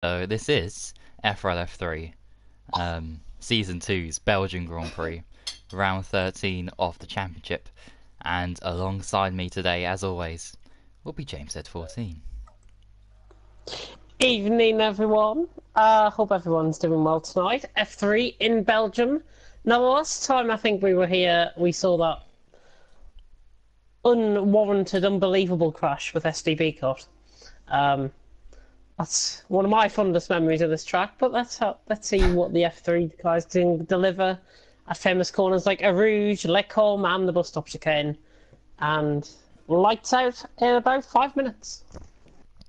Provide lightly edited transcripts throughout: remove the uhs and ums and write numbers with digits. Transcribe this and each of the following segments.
So this is FRL F3, Season 2's Belgian Grand Prix, round 13 of the championship, and alongside me today, as always, will be James Z14. Evening, everyone. Hope everyone's doing well tonight. F3 in Belgium. Now, the last time I think we were here, we saw that unwarranted, unbelievable crash with SDB cut. That's one of my fondest memories of this track. But let's see what the F3 guys can deliver at famous corners like Arouge, Lecombe, and the bus stop chicane. And lights out in about 5 minutes.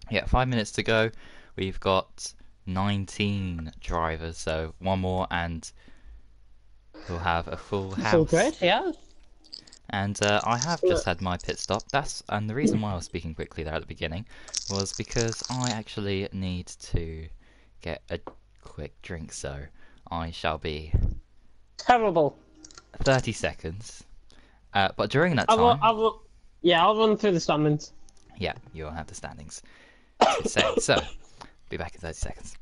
Yeah, 5 minutes to go. We've got 19 drivers, so one more and we'll have a full house. Full grid, yeah. And I have just had my pit stop. And the reason why I was speaking quickly there at the beginning was because I actually need to get a quick drink, so I shall be terrible. 30 seconds. But during that time, I'll run through the standings. Yeah, you'll have the standings. So, be back in 30 seconds.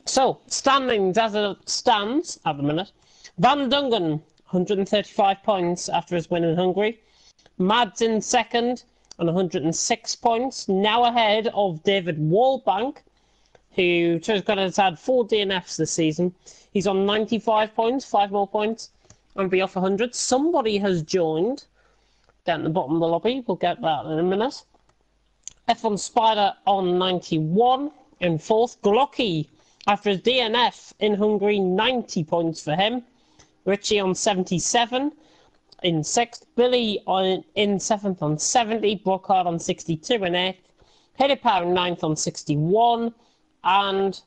So, standings as it stands at the minute. Van Dungen, 135 points after his win in Hungary. Mads in second on 106 points, now ahead of David Wallbank, who has had 4 DNFs this season. He's on 95 points, 5 more points, and be off 100. Somebody has joined down at the bottom of the lobby. We'll get that in a minute. F1 Spider on 91 in fourth. Glocky, after his DNF in Hungary, 90 points for him. Richie on 77 in sixth. Billy in seventh on 70. Brockhard on 62 in eighth. Hedipow in ninth on 61. And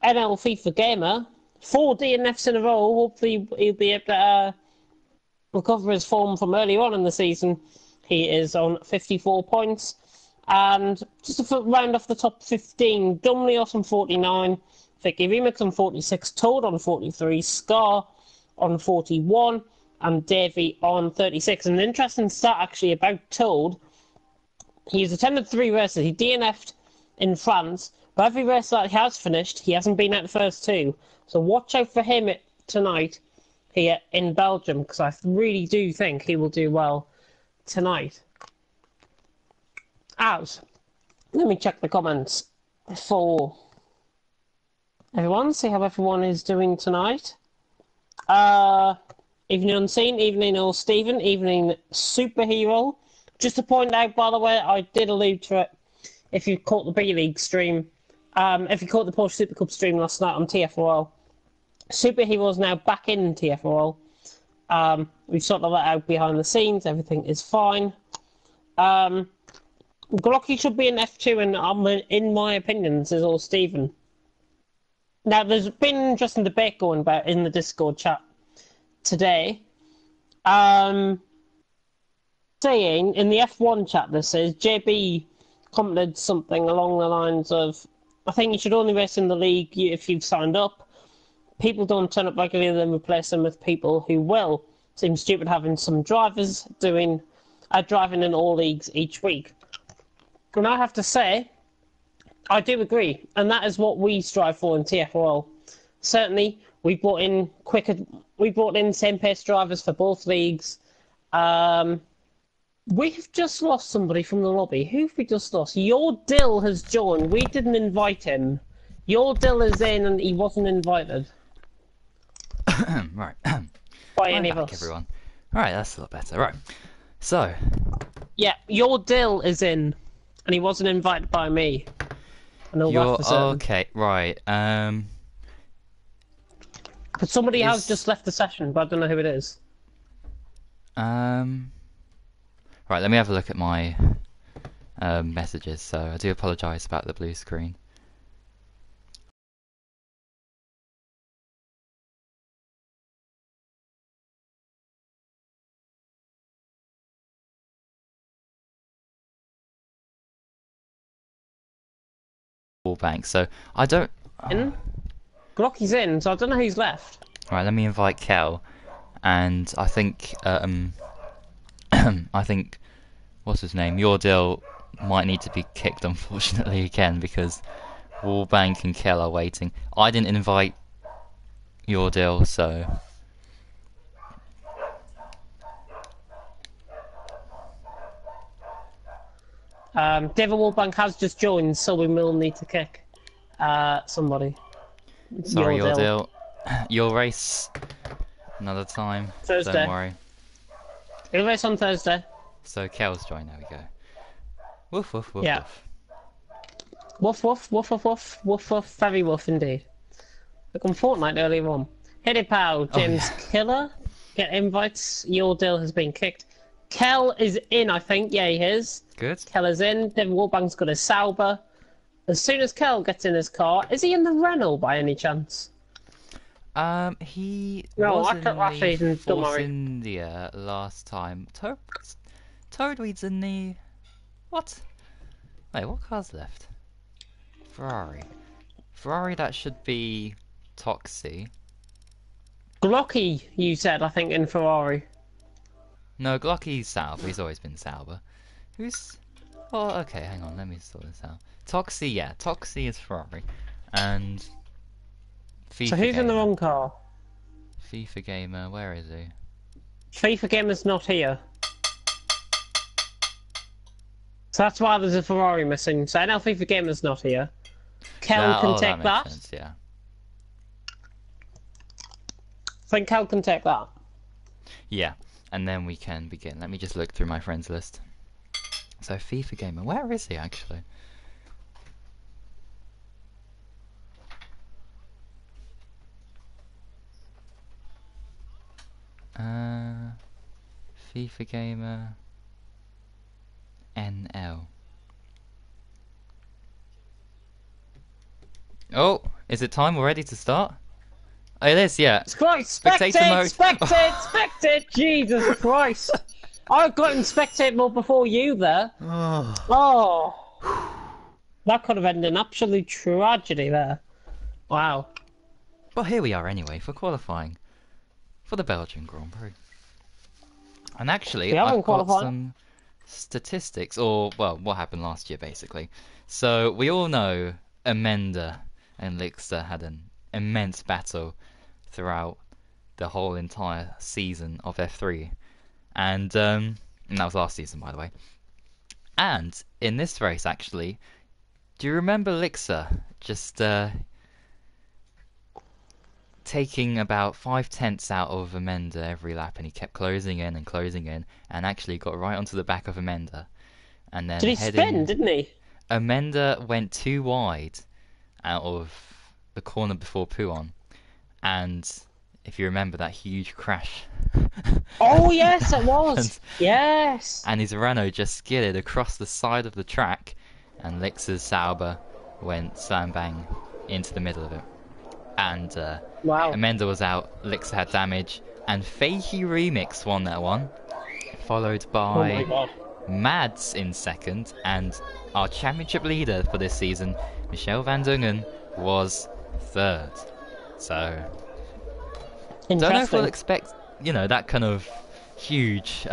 NL FIFA Gamer, 4 DNFs in a row. Hopefully he'll be able to recover his form from earlier on in the season. He is on 54 points. And just to round off the top 15, Dumlios on 49, Vicky Remix on 46, Toad on 43, Scar on 41, and Davey on 36. And an interesting stat actually about Toad, he's attended 3 races. He DNF'd in France, but every race that he has finished, he hasn't been at the first 2. So watch out for him tonight here in Belgium, because I really do think he will do well tonight. Let me check the comments for everyone, see how everyone is doing tonight. Evening Unseen, evening All Stephen, evening Superhero. Just to point out, by the way, I did allude to it if you caught the B-League stream, if you caught the Porsche Super Cup stream last night on TFRL. Superhero is now back in TFRL. We've sorted that out behind the scenes, everything is fine. Glocky should be in F2, and in my opinion, this is all Stephen. Now, there's been an interesting debate going about in the Discord chat today. Saying, in the F1 chat, this is, JB commented something along the lines of, I think you should only race in the league if you've signed up. People don't turn up regularly, then replace them with people who will. Seems stupid having some drivers driving in all leagues each week. And I have to say, I do agree, and that is what we strive for in TFRL. Certainly, we brought in same pace drivers for both leagues. We've just lost somebody from the lobby. Who have we just lost? Your Dill has joined. We didn't invite him. Your Dill is in, and he wasn't invited. Right. By any of us. Everyone. Alright, that's a lot better. Right. So. Yeah, Your Dill is in. And he wasn't invited by me. Okay, right. But somebody has just left the session, but I don't know who it is. Right, let me have a look at my messages. So I do apologise about the blue screen. Bank. So I don't. Glocky's in, so I don't know who's left. Right, let me invite Kel, and I think I think what's his name? Your Dill might need to be kicked, unfortunately, again, because Wallbank and Kell are waiting. I didn't invite your deal, so... David Wallbank has just joined, so we will need to kick somebody. Sorry, your deal. You'll race another time. Thursday. Don't worry. He'll race on Thursday. So Kell's joined, there we go. Woof woof woof Yeah. woof. Woof woof woof woof woof woof woof. Very woof indeed. Like on Fortnite earlier on. Hit it, pal. James Killer. Get invites. Your deal has been kicked. Kell is in, I think. Yeah, he is. Good. Kell is in. David Wallbank's got his Sauber. As soon as Kell gets in his car, is he in the Renault by any chance? He No, was I took last season, in don't Force worry. India last time. Toadweed's in the... What? Wait, what car's left? Ferrari. Ferrari, that should be Toxie. Glocky, you said, I think, in Ferrari. No, Glocky's Sauber. He's always been Sauber. Who's... Oh, okay, hang on. Let me sort this out. Toxie, yeah. Toxie is Ferrari. And... FIFA So who's Gamer. in the wrong car? FIFA Gamer, where is he? FIFA Gamer's not here. So that's why there's a Ferrari missing. So now FIFA Gamer's not here. Kell can take that. Makes sense, yeah. I think Kell can take that. Yeah, and then we can begin. Let me just look through my friends list. So FIFA Gamer, where is he actually? FIFA Gamer NL. Oh, is it time already to start? Oh, it is, yeah. Spectate, mode. spectate, Jesus Christ. I got in spectate mode before you there. Oh. That could have ended in absolute tragedy there. Wow. Well, here we are anyway for qualifying for the Belgian Grand Prix. And actually, I've got some statistics, or, well, what happened last year, basically. So, we all know Amanda and Lixer had an immense battle throughout the whole entire season of F3. And that was last season, by the way. And in this race, actually, do you remember Lixer just taking about 5/10 out of Amanda every lap, and he kept closing in and actually got right onto the back of Amanda. And then did he spin, didn't he? Amanda went too wide out of the corner before Puon, and if you remember that huge crash. Oh yes, it was. Yes. And his Renault just skidded across the side of the track, and Lixer's Sauber went slam bang into the middle of it. And wow. Amanda was out, Lixer had damage, and Fakey Remix won that one, followed by Mads in second, and our championship leader for this season, Michelle Van Dungen, was third. So, don't know if we'll expect, you know, that kind of huge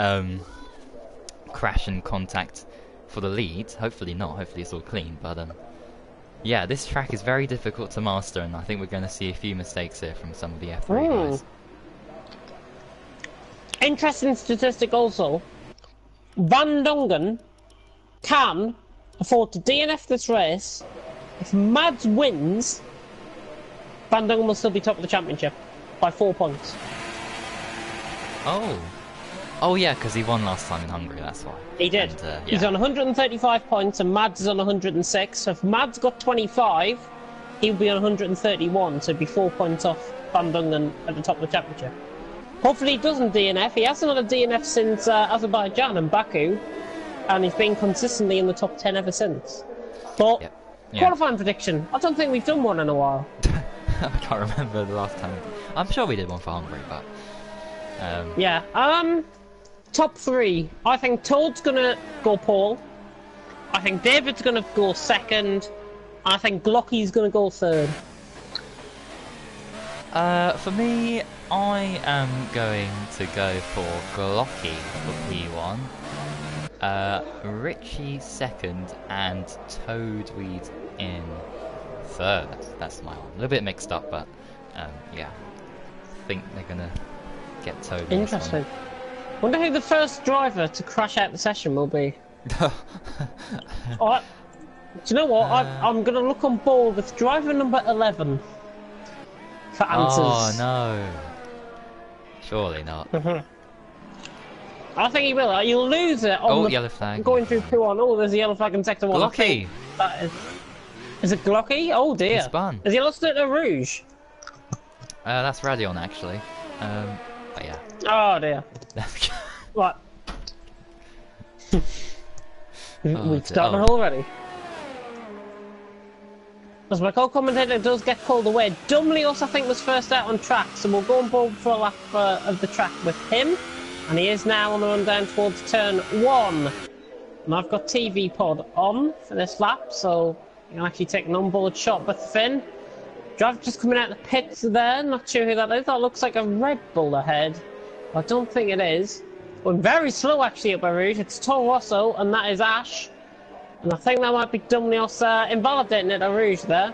crash and contact for the lead. Hopefully not, hopefully it's all clean, but yeah, this track is very difficult to master, and I think we're going to see a few mistakes here from some of the F3 guys. Interesting statistic also. Van Dungen can afford to DNF this race. If Mads wins, Van Dungen will still be top of the championship by 4 points. Oh yeah, because he won last time in Hungary, that's why. He did. And, yeah. He's on 135 points and Mads is on 106. So if Mads got 25, he would be on 131, so he'd be 4 points off Van Dungen at the top of the championship. Hopefully he doesn't DNF. He hasn't had a DNF since Azerbaijan and Baku, and he's been consistently in the top 10 ever since. But, qualifying prediction, I don't think we've done one in a while. I can't remember the last time. I'm sure we did one for Hungary, but... yeah, top 3. I think Toad's gonna go pole. I think David's gonna go second. I think Glocky's gonna go third. For me, I am going to go for Glocky for P1, Richie second, and Toadweed in third. That's my one. A little bit mixed up, but yeah. I think they're gonna get towed. Interesting. Wonder who the first driver to crash out the session will be. Alright. Do you know what? I'm gonna look on board with driver number 11 for answers. Oh no. Surely not. I think he will. You'll lose it on the yellow flag. Going through P1. Oh, there's a yellow flag in sector 1. Glocky! Is it Glocky? Oh dear. He spun. Has he lost it to Rouge? That's Radion actually. But yeah. Oh dear. Right. We've started already. As my co-commentator does get called away, Dumlios I think was first out on track, so we'll go on board for a lap of the track with him. And he is now on the run down towards turn 1. And I've got TV pod on for this lap, so you can actually take an onboard shot with Finn. Driver just coming out the pits there, not sure who that is. That looks like a Red Bull ahead. I don't think it is. Going very slow actually up by Rouge. It's Toro Rosso, and that is Ash. And I think that might be Dumlios invalidating it at Rouge there.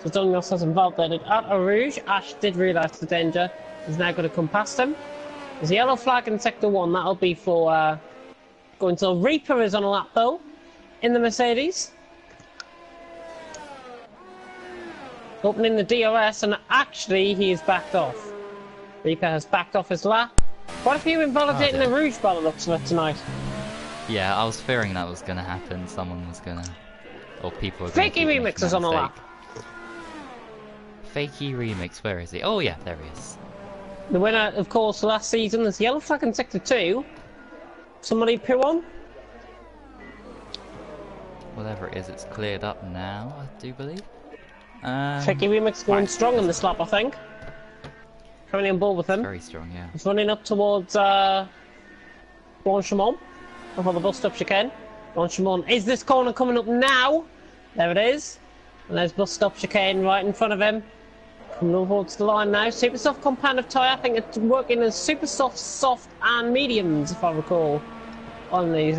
So Dumlios has invalidated at Rouge. Ash did realise the danger. He's now going to come past him. There's a yellow flag in sector 1. That'll be for going till Reaper is on a lap though in the Mercedes. Opening the DRS, and actually he is backed off. Reaper has backed off his lap. Quite a few invalidating the Rouge by the looks of it tonight. Yeah, I was fearing that was gonna happen. Someone was gonna, or people were gonna. Fakey Remix is on a lap. Fakey Remix, where is he? Oh yeah, there he is. The winner, of course, last season is yellow flag in sector 2. Somebody P1? Whatever it is, it's cleared up now, I do believe. Fakey Remix going strong in this lap, I think. Currently on board with him. Very strong, yeah. He's running up towards Blanchimont before the bus stop chicane. Blanchimont, is this corner coming up now? There it is. And there's bus stop chicane right in front of him. Coming towards the line now. Super soft compound of tyre. I think it's working as super soft, soft, and mediums, if I recall, on these.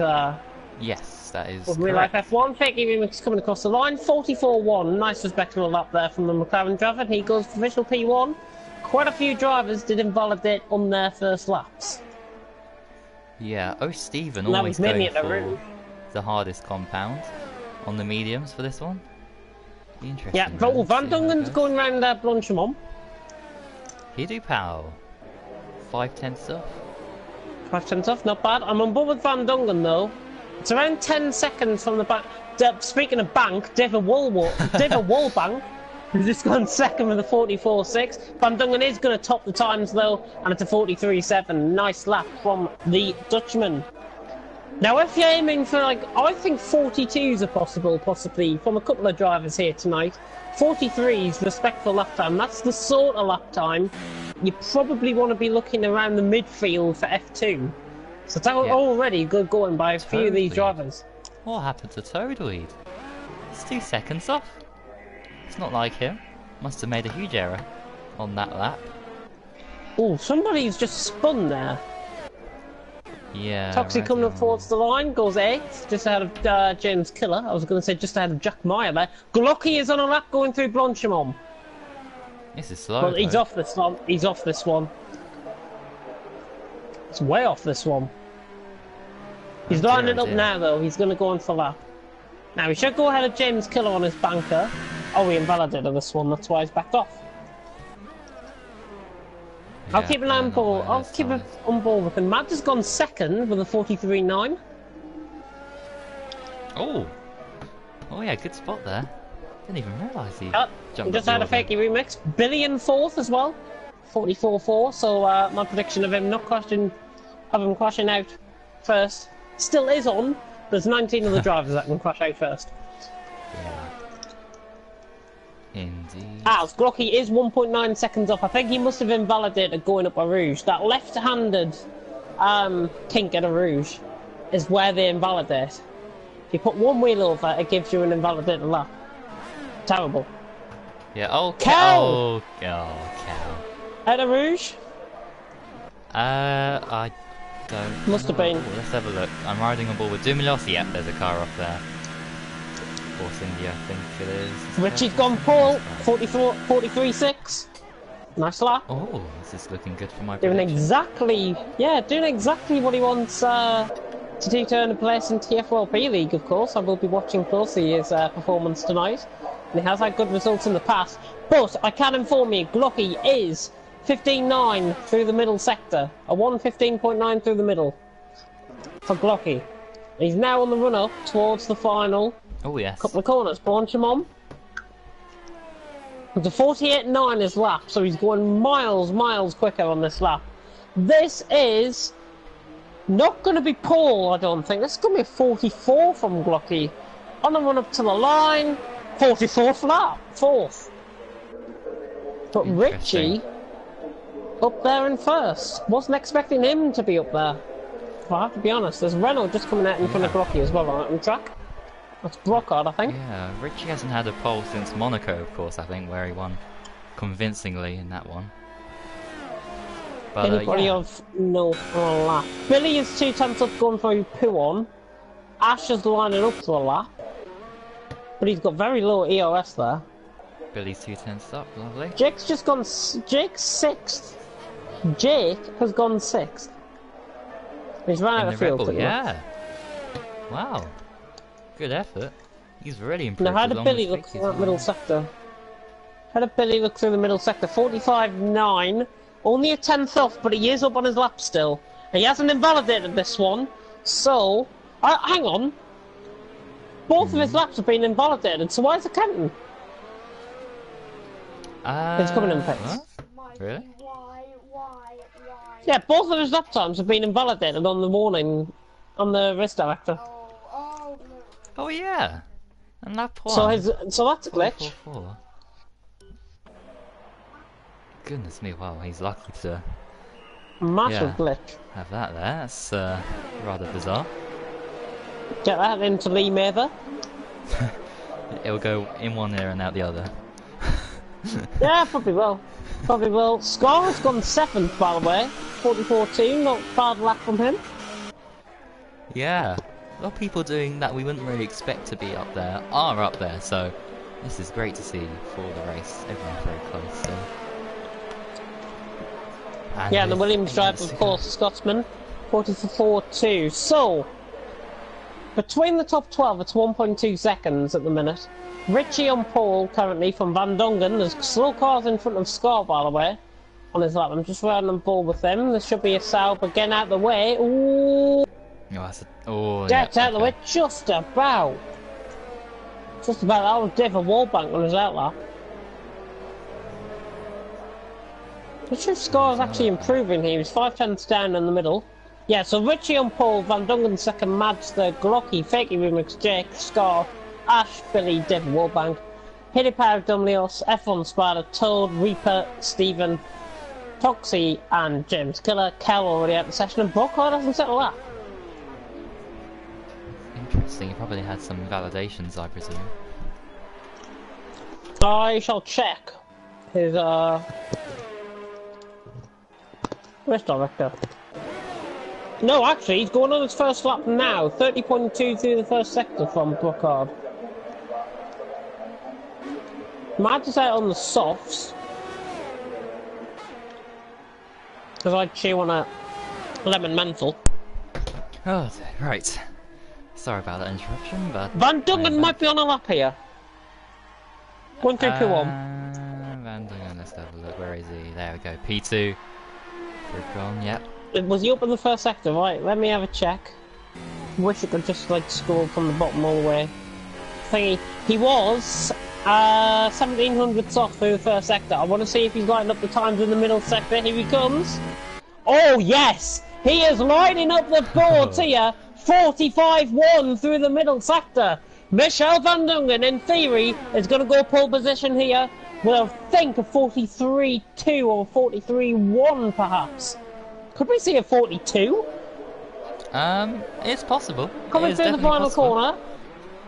Yes, that is. Real life F1. Fakey Remix coming across the line. 44.1. Nice respectable lap there from the McLaren driver. He goes for official P1. Quite a few drivers did invalidate on their first laps. Yeah. Oh, Stephen always going for the hardest compound on the mediums for this one. Interesting. Yeah, Van Dungen's going round Blanchimont. He do pow. 5/10 off. 5/10 off, not bad. I'm on board with Van Dungen though. It's around 10 seconds from the back. Speaking of bank, David Wallbank has just gone second with a 44.6. Van Dungen is going to top the times though, and it's a 43.7. Nice lap from the Dutchman. Now, if you're aiming for, like, I think 42s are possible, possibly, from a couple of drivers here tonight. 43s, respectful lap time. That's the sort of lap time you probably want to be looking around the midfield for F2. So it's already good going by a few of these drivers. What happened to Toadweed? It's 2 seconds off. It's not like him. Must have made a huge error on that lap. Oh, somebody's just spun there. Yeah. Toxic coming up towards the line, goes 8th, just ahead of James Killer. I was going to say just ahead of Jack Meyer there. Glocky is on a lap going through Blanchimont. This is slow. Well, he's off this one. He's off this one. It's way off this one. He's lining up now, though. He's going to go on for lap. Now, he should go ahead of James Killer on his banker. Oh, he invalidated this one. That's why he's backed off. Yeah, I'll keep an eye on ball. I'll keep it on ball with him. Matt has gone second with a 43.9. Oh. Oh yeah, good spot there. Didn't even realise he jumped. Just had a fakey remix. Billy in 4th as well. 44.4. So my prediction of him not crashing, of him crashing out first, still is on. There's 19 of the drivers that can crash out first. Yeah. Indeed. Glocky is 1.9 seconds off. I think he must have invalidated going up a Rouge. That left-handed kink at a Rouge is where they invalidate. If you put one wheel over, it gives you an invalidated lap. Terrible. Yeah, oh, cow! Oh, cow. At a Rouge? I don't Must have been. Let's have a look. I'm riding on board with Dumilos. Yep, there's a car off there. Force India, I think it is. Richie's gone pole, 43.6. Nice lap. Oh, this is looking good for my Doing prediction. doing exactly what he wants to do to earn a place in TFLP League, of course. I will be watching closely his performance tonight. And he has had good results in the past. But I can inform you, Glocky is 15.9 through the middle sector. A 1:15.9 through the middle for Glocky. He's now on the run up towards the final. Oh, yes. Couple of corners, launch him on. It's a 48.9 his lap, so he's going miles quicker on this lap. This is not going to be pole, I don't think. This is going to be a 44 from Glocky. On the run up to the line, 44th lap, 4th. But Richie up there in first. Wasn't expecting him to be up there. Well, I have to be honest, there's Renault just coming out in front of Glocky as well on the track. That's Brockhard, I think. Yeah, Richie hasn't had a pole since Monaco, of course, I think, where he won convincingly in that one. But, Anybody of no lap. Billy is 2/10 up going for Puon. Ash is lining up to a lap. But he's got very low EOS there. Billy's 2/10 up, lovely. Jake's just gone. Jake's 6th. Jake has gone 6th. He's run out of field. Yeah. Wow. Good effort. He's really improved. Now, how did Billy look through that middle sector? How did Billy look through the middle sector? 45.9. Only a 10th off, but he is up on his lap still. He hasn't invalidated this one. So, hang on. Both of his laps have been invalidated, so why is it counting? He's coming in pits. Really? Why? Yeah, both of his lap times have been invalidated on the warning, on the race director. Oh yeah. And lap 1. So that's a glitch. 4. Goodness me, wow, he's lucky to Massive glitch. have that there. That's rather bizarre. Get that into Lee Mather. It'll go in one ear and out the other. Yeah, probably will. Probably will. Scar has gone 7th, by the way. 44.2, not a bad lap from him. Yeah. A lot of people doing that we wouldn't really expect to be up there are up there, so this is great to see for the race. Everyone's very close. So. And the Williams driver, of course, Scotsman, 44.2. So, between the top 12, it's 1.2 seconds at the minute. Richie on pole currently from Van Dongen. There's slow cars in front of Scar, by the way, on his lap. I'm just riding on ball with them. There should be a Sauber getting out of the way. Ooh! That's out of the way, just about. Just about. That was David Wallbank on his outlap. I'm sure Scar's actually improving here. He's 5/10 down in the middle. Yeah, so Richie on pole, Van Dongen second, Mads the Glocky, Fakey Remix, Jake, Scar, Ash, Billy, David Wallbank, Hitty Power, Dumlios, F1 Spider, Toad, Reaper, Stephen, Toxie, and James Killer. Kel already out the session, and Brockhard hasn't set a lap. Interesting, he probably had some validations, I presume. I shall check his race director. No, actually, he's going on his first lap now. 30.2 through the first sector from Brockhard. Mads is out on the softs. Because I chew on a lemon menthol. Oh, right. Sorry about that interruption, but... Van Dongen might be on a lap here. 1-3-2-1. Van Dongen, let's have a look. Where is he? There we go. P2. We're gone, yep. Was he up in the first sector? Right, let me have a check. Wish it could just like scroll from the bottom all the way. He was 1700ths off through the first sector. I want to see if he's lighting up the times in the middle sector. Here he comes. Oh yes! He is lining up the boards here. 45.1 through the middle sector. Michel Van Dongen, in theory, is going to go pole position here. We'll think a 43.2 or 43.1 perhaps. Could we see a 42? It's possible. Coming through the final corner.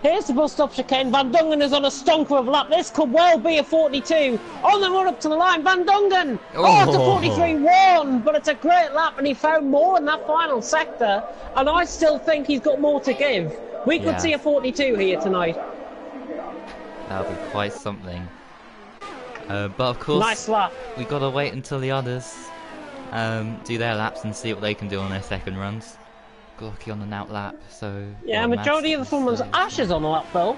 Here's the bus stop chicane. Van Dongen is on a stonker of lap. This could well be a 42. On the run up to the line, Van Dongen. Oh, it's a 43.1, but it's a great lap, and he found more in that final sector. And I still think he's got more to give. We could see a 42 here tonight. That'll be quite something. But of course, Nice lap. we gotta wait until the others do their laps and see what they can do on their second runs. Glocky on an out lap, so... Yeah, well, majority of the fun ones. Ash is on the lap though.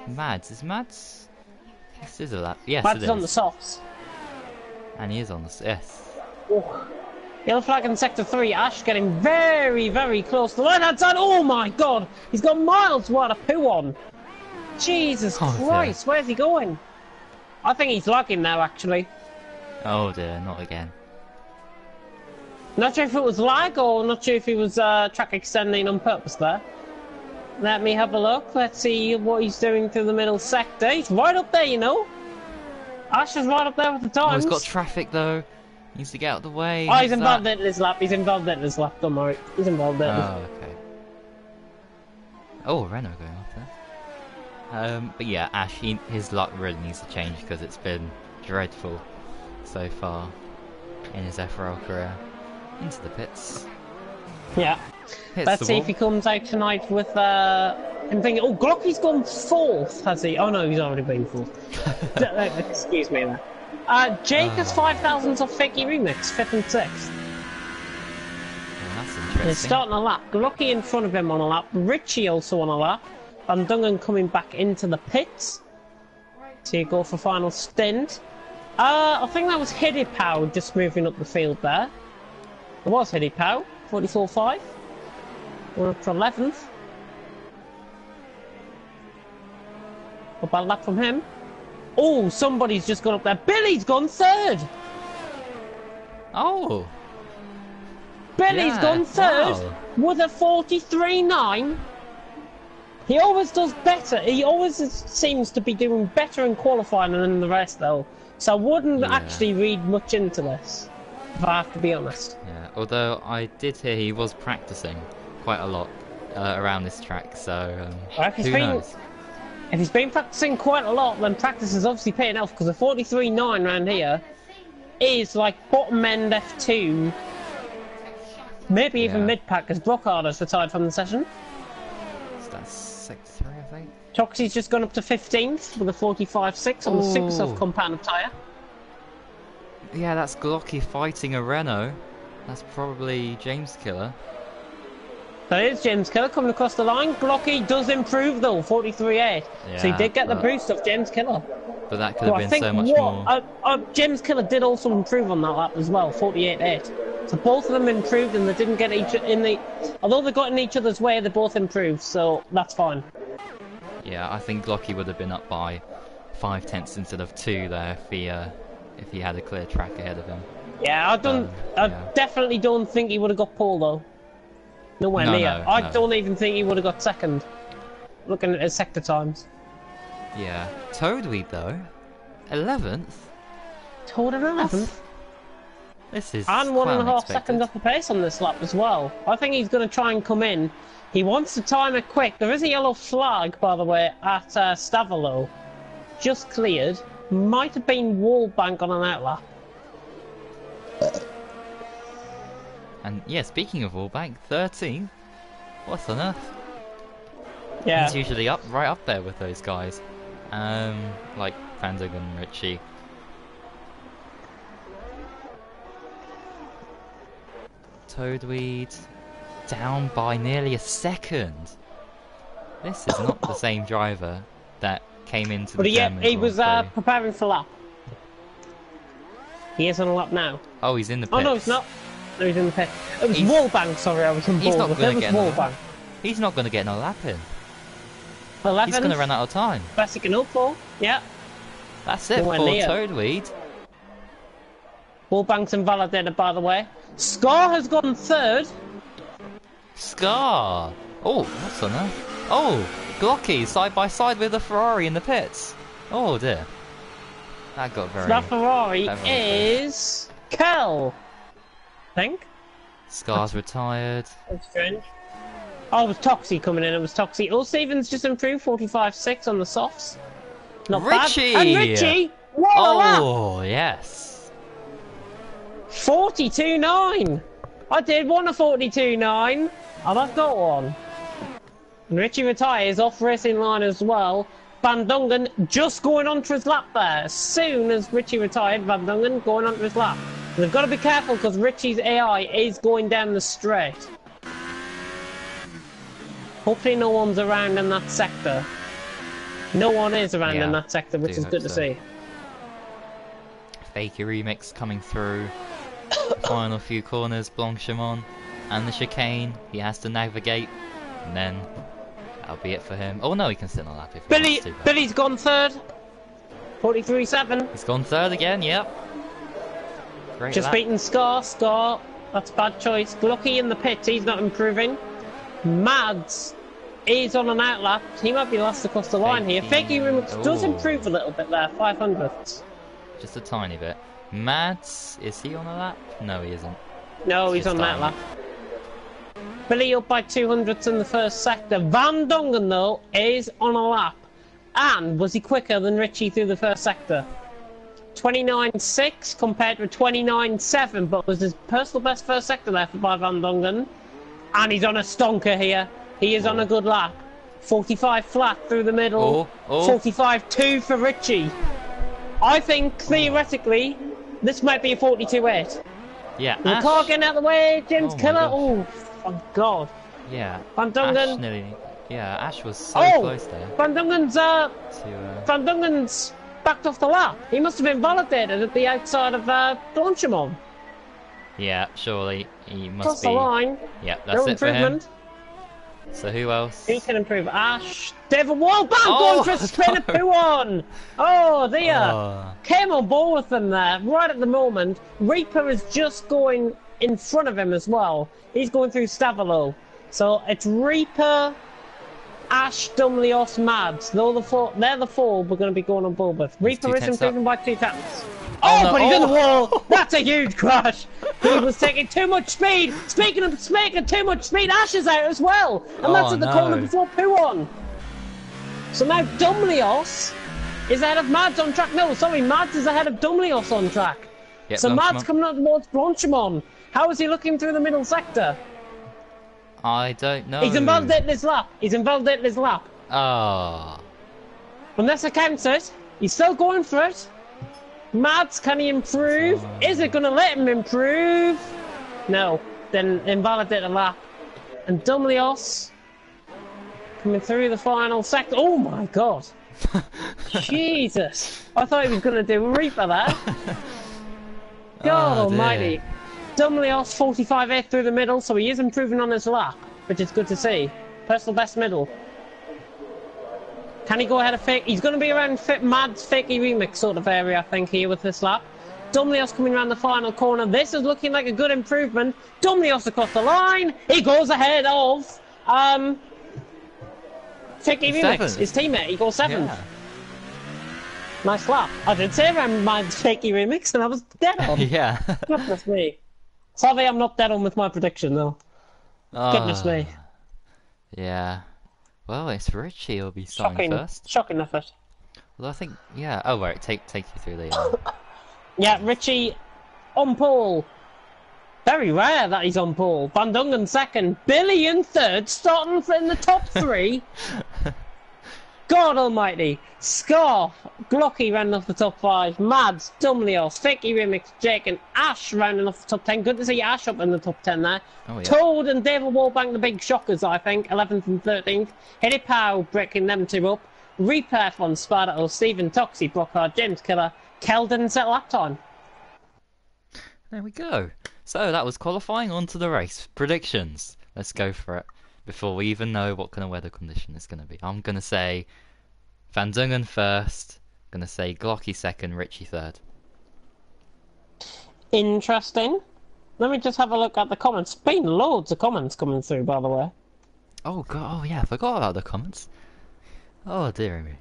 Mads, is Mads? This is a lap. Yes, Mads it is on the is. softs. And he is on the... Yes. Oh. Yellow flag in sector 3. Ash getting very, very close to the right hand side. Oh my god! He's got miles wide of poo on. Jesus Christ, where's he going? I think he's lagging now, actually. Oh dear, not again. Not sure if it was lag or not sure if he was track extending on purpose there. Let me have a look. Let's see what he's doing through the middle sector. He's right up there, you know. Ash is right up there with the Oh, times. he's got traffic though. He needs to get out of the way. Oh, he's involved in his lap. He's involved in his lap. Don't worry. He's involved in it. Oh, okay. Oh, Renault going off there. But yeah, Ash, his luck really needs to change because it's been dreadful so far in his FRL career. Into the pits. Yeah. Hits Let's the see wall. if he comes out tonight with him thinking, oh, Glocky's gone 4th, has he? Oh no, he's already been 4th. Excuse me there. Jake has 5,000 off Fakey Remix, 5th and 6th. Well, that's And he's interesting. starting a lap. Glocky in front of him on a lap. Richie also on a lap. And Dungan coming back into the pits to go for final stint. I think that was Hiddy Pow just moving up the field there. It was Hiddy Pow, 44.5. We're up to 11th. A bad lap from him. Oh, somebody's just gone up there. Billy's gone 3rd! Oh! Billy's Yeah, gone 3rd wow. with a 43.9. He always does better. He always seems to be doing better in qualifying than the rest, though. So I wouldn't Yeah. actually read much into this, if I have to be honest. Yeah, although I did hear he was practicing quite a lot around this track, so If who knows? If he's been practicing quite a lot, then practice is obviously paying off, because a 43.9 round here is like bottom end F2, maybe even Yeah. mid-pack, as Brockhard has retired from the session. So that's sector 3, I think. Toxie's just gone up to 15th with a 45.6 on the super Ooh. soft compound tyre. Yeah, that's Glocky fighting a Renault. That's probably James Killer. That is James Killer coming across the line. Glocky does improve though, 43.8. So he Yeah, did get the but- boost of James Killer. But that could So have I been think so much what more. James Killer did also improve on that lap as well, 48.8. So both of them improved, and they didn't get each in the. Although they got in each other's way, they both improved. So that's fine. Yeah, I think Glocky would have been up by 5 tenths instead of 2 there if he had a clear track ahead of him. Yeah, I yeah. definitely don't think he would have got pole though. Nowhere No, near. no, I no. don't even think he would have got second. Looking at his sector times. Yeah. Toadweed though, 11th. Told at 11th. This is And quite 1.5 unexpected. seconds off the pace on this lap as well. I think he's going to try and come in. He wants to time it quick. There is a yellow flag, by the way, at Stavolo. Just cleared. Might have been Wallbank on an outlap. And yeah, speaking of Wallbank, 13th. What on earth? Yeah. He's usually right up there with those guys. Like Fanzig and Richie. Toadweed down by nearly a second. This is not the same driver that came into But the yeah, German he Grand was Prix. preparing for lap. He is on a lap now. Oh, he's in the pits. Oh no, it's not. No, he's in the pit. It was He's- Wallbank, sorry, I was on He's board. not It going to was get another Wallbank. lap. He's not going to get another lap in. 11th. He's going to run out of time. Best he can hope for. Yeah. That's it Nowhere for near. Toadweed. Wallbank's invalidated, by the way. Scar has gone 3rd. Scar! Oh, what's on there? Oh, Glocky side by side with the Ferrari in the pits. Oh dear. That got very... That Ferrari that very is Kel. I think. Scar's retired. That's strange. Oh, it was Toxie coming in. It was Toxie. Will Stevens just improved 45.6 on the softs. Not Richie! bad. And Richie! What a lap! Oh, yes. 42.9. I did want a 42.9, and I've got one. And Richie retires off racing line as well. Van Dongen just going onto his lap there. As soon as Richie retired, Van Dongen going onto his lap. They've got to be careful because Richie's AI is going down the straight. Hopefully no one's around in that sector. No one is around in that sector, which is good to see. Fakey Remix coming through. Final few corners, Blanchimon. And the chicane, he has to navigate. And then, that'll be it for him. Oh no, he can sit on a lap if he wants to. Billy's gone third. 43.7. He's gone third again, yep. Great Just beaten Scar. Scar, that's a bad choice. Glucky in the pits, he's not improving. Mads is on an outlap. He might be last across the line here. Fakey Remix does improve a little bit there, 500ths. Just a tiny bit. Mads, is he on a lap? No, he isn't. No, he's on that lap. Billy up by 200ths in the first sector. Van Dongen, though, is on a lap. And was he quicker than Richie through the first sector? 29.6 compared to 29.7, but was his personal best first sector there by Van Dongen. And he's on a stonker here. He is on a good lap. 45 flat through the middle. 45.2 for Richie. I think, theoretically, this might be a 42.8. Yeah, the car getting out of the way, James Killer. Oh, thank God. Yeah. Van Dongen. Ash was so close there. Van Dongen's backed off the lap. He must have been validated at the outside of Blanchimon. Yeah, surely he must Cross the line. Yeah, that's it for him. So who else? Who can improve? Ash. David Wallback going for a spin of Puon. Oh dear. Came on board with them there right at the moment. Reaper is just going in front of him as well. He's going through Stavalo. So it's Reaper, Ash, Dumlios, Mads. They're the four we're going to be going on board with. Reaper is improving by 2 tenths. Oh, but he's in the wall! That's a huge crash! He was taking too much speed! Speaking of making too much speed, Ash is out as well! And that's at the corner before Puon! So now Dumlios is ahead of Mads on track. No, sorry, Mads is ahead of Dumlios on track. Yep, so Mads coming up towards Blanchimon. How is he looking through the middle sector? I don't know. He's invalidating his lap. Oh. Unless it counts it, he's still going for it. Mads, can he improve? Is it going to let him improve? No. Then invalidate a lap. And Dumlios coming through the final sector. Oh my God. Jesus. I thought he was going to do a Reaper there. God almighty. Dumlios 45.8 through the middle, so he is improving on his lap, which is good to see. Personal best middle. Can he go ahead of Fake? He's going to be around Mads Fakey Remix sort of area, I think, here with this lap. Dumlios coming around the final corner. This is looking like a good improvement. Dumlios across the line. He goes ahead of Fakey Remix, his teammate. He goes 7th. Yeah. Nice lap. I did say around Mads Fakey Remix, and I was dead on. Yeah. Goodness me. Sorry, I'm not dead on with my prediction, though. Goodness me. Yeah. Well, it's Richie who'll be starting first. Shocking effort. Well, I think, yeah. Oh, right. Take you through the. Yeah, Richie on pole. Very rare that he's on pole. Van Dongen second. Billy in third, starting in the top 3. God almighty. Scarf, Glocky rounding off the top 5. Mads, Dumlios, Fakey Remix, Jake and Ash rounding off the top 10. Good to see Ash up in the top 10 there. Oh, yeah. Toad and David Wallbank, the big shockers, I think. 11th and 13th. Hitty Pow breaking them 2 up. Repair on Spartato, Stephen, Toxie, Brockhard, James Killer. Kel didn't set lap time. There we go. So that was qualifying. On to the race. Predictions. Let's go for it. Before we even know what kind of weather condition it's going to be. I'm going to say Van Dongen first. I'm going to say Glocky second, Richie third. Interesting. Let me just have a look at the comments. Been loads of comments coming through, by the way. Oh god, oh yeah, I forgot about the comments. Oh dear me.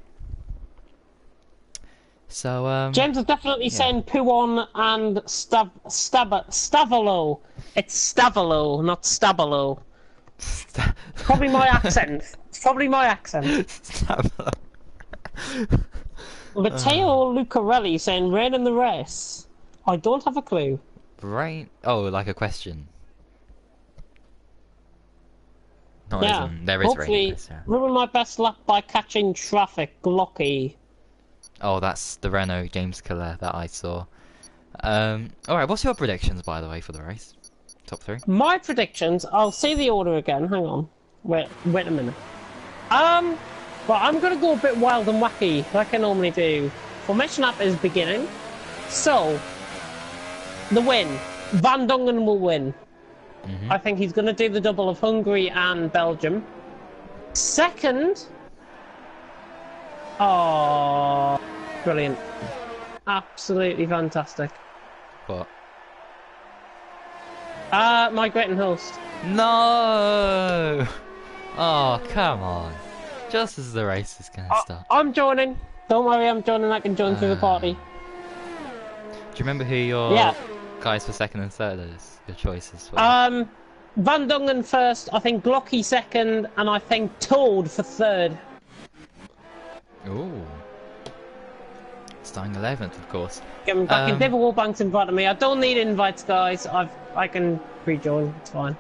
So James is definitely saying Puon and Stavalo. It's Stavalo, not Stabalo. Probably my accent. It's probably my accent. Matteo Lucarelli saying rain in the race. I don't have a clue. Rain? Oh, like a question. Yeah. There is Hopefully, raining this, yeah. ruin my best lap by catching traffic. Glocky. Oh, that's the Renault James Killer that I saw. Alright, what's your predictions, by the way, for the race? Top 3? My predictions, I'll see the order again, hang on. Wait a minute. But I'm gonna go a bit wild and wacky, like I normally do. Formation lap is beginning. So, the win. Van Dongen will win. I think he's gonna do the double of Hungary and Belgium. Second... Oh, brilliant. Absolutely fantastic. What? Migrating host. No! Oh, come on. Just as the race is gonna start. I'm joining. Don't worry, I'm joining. I can join through the party. Do you remember who your guys for second and third is? Your choices were? Van Dongen first, I think Glocky second, and I think Toad for third. Ooh. Starting 11th, of course. Getting back in. David Wallbank's invited me. I don't need invites, guys. I can rejoin. It's fine.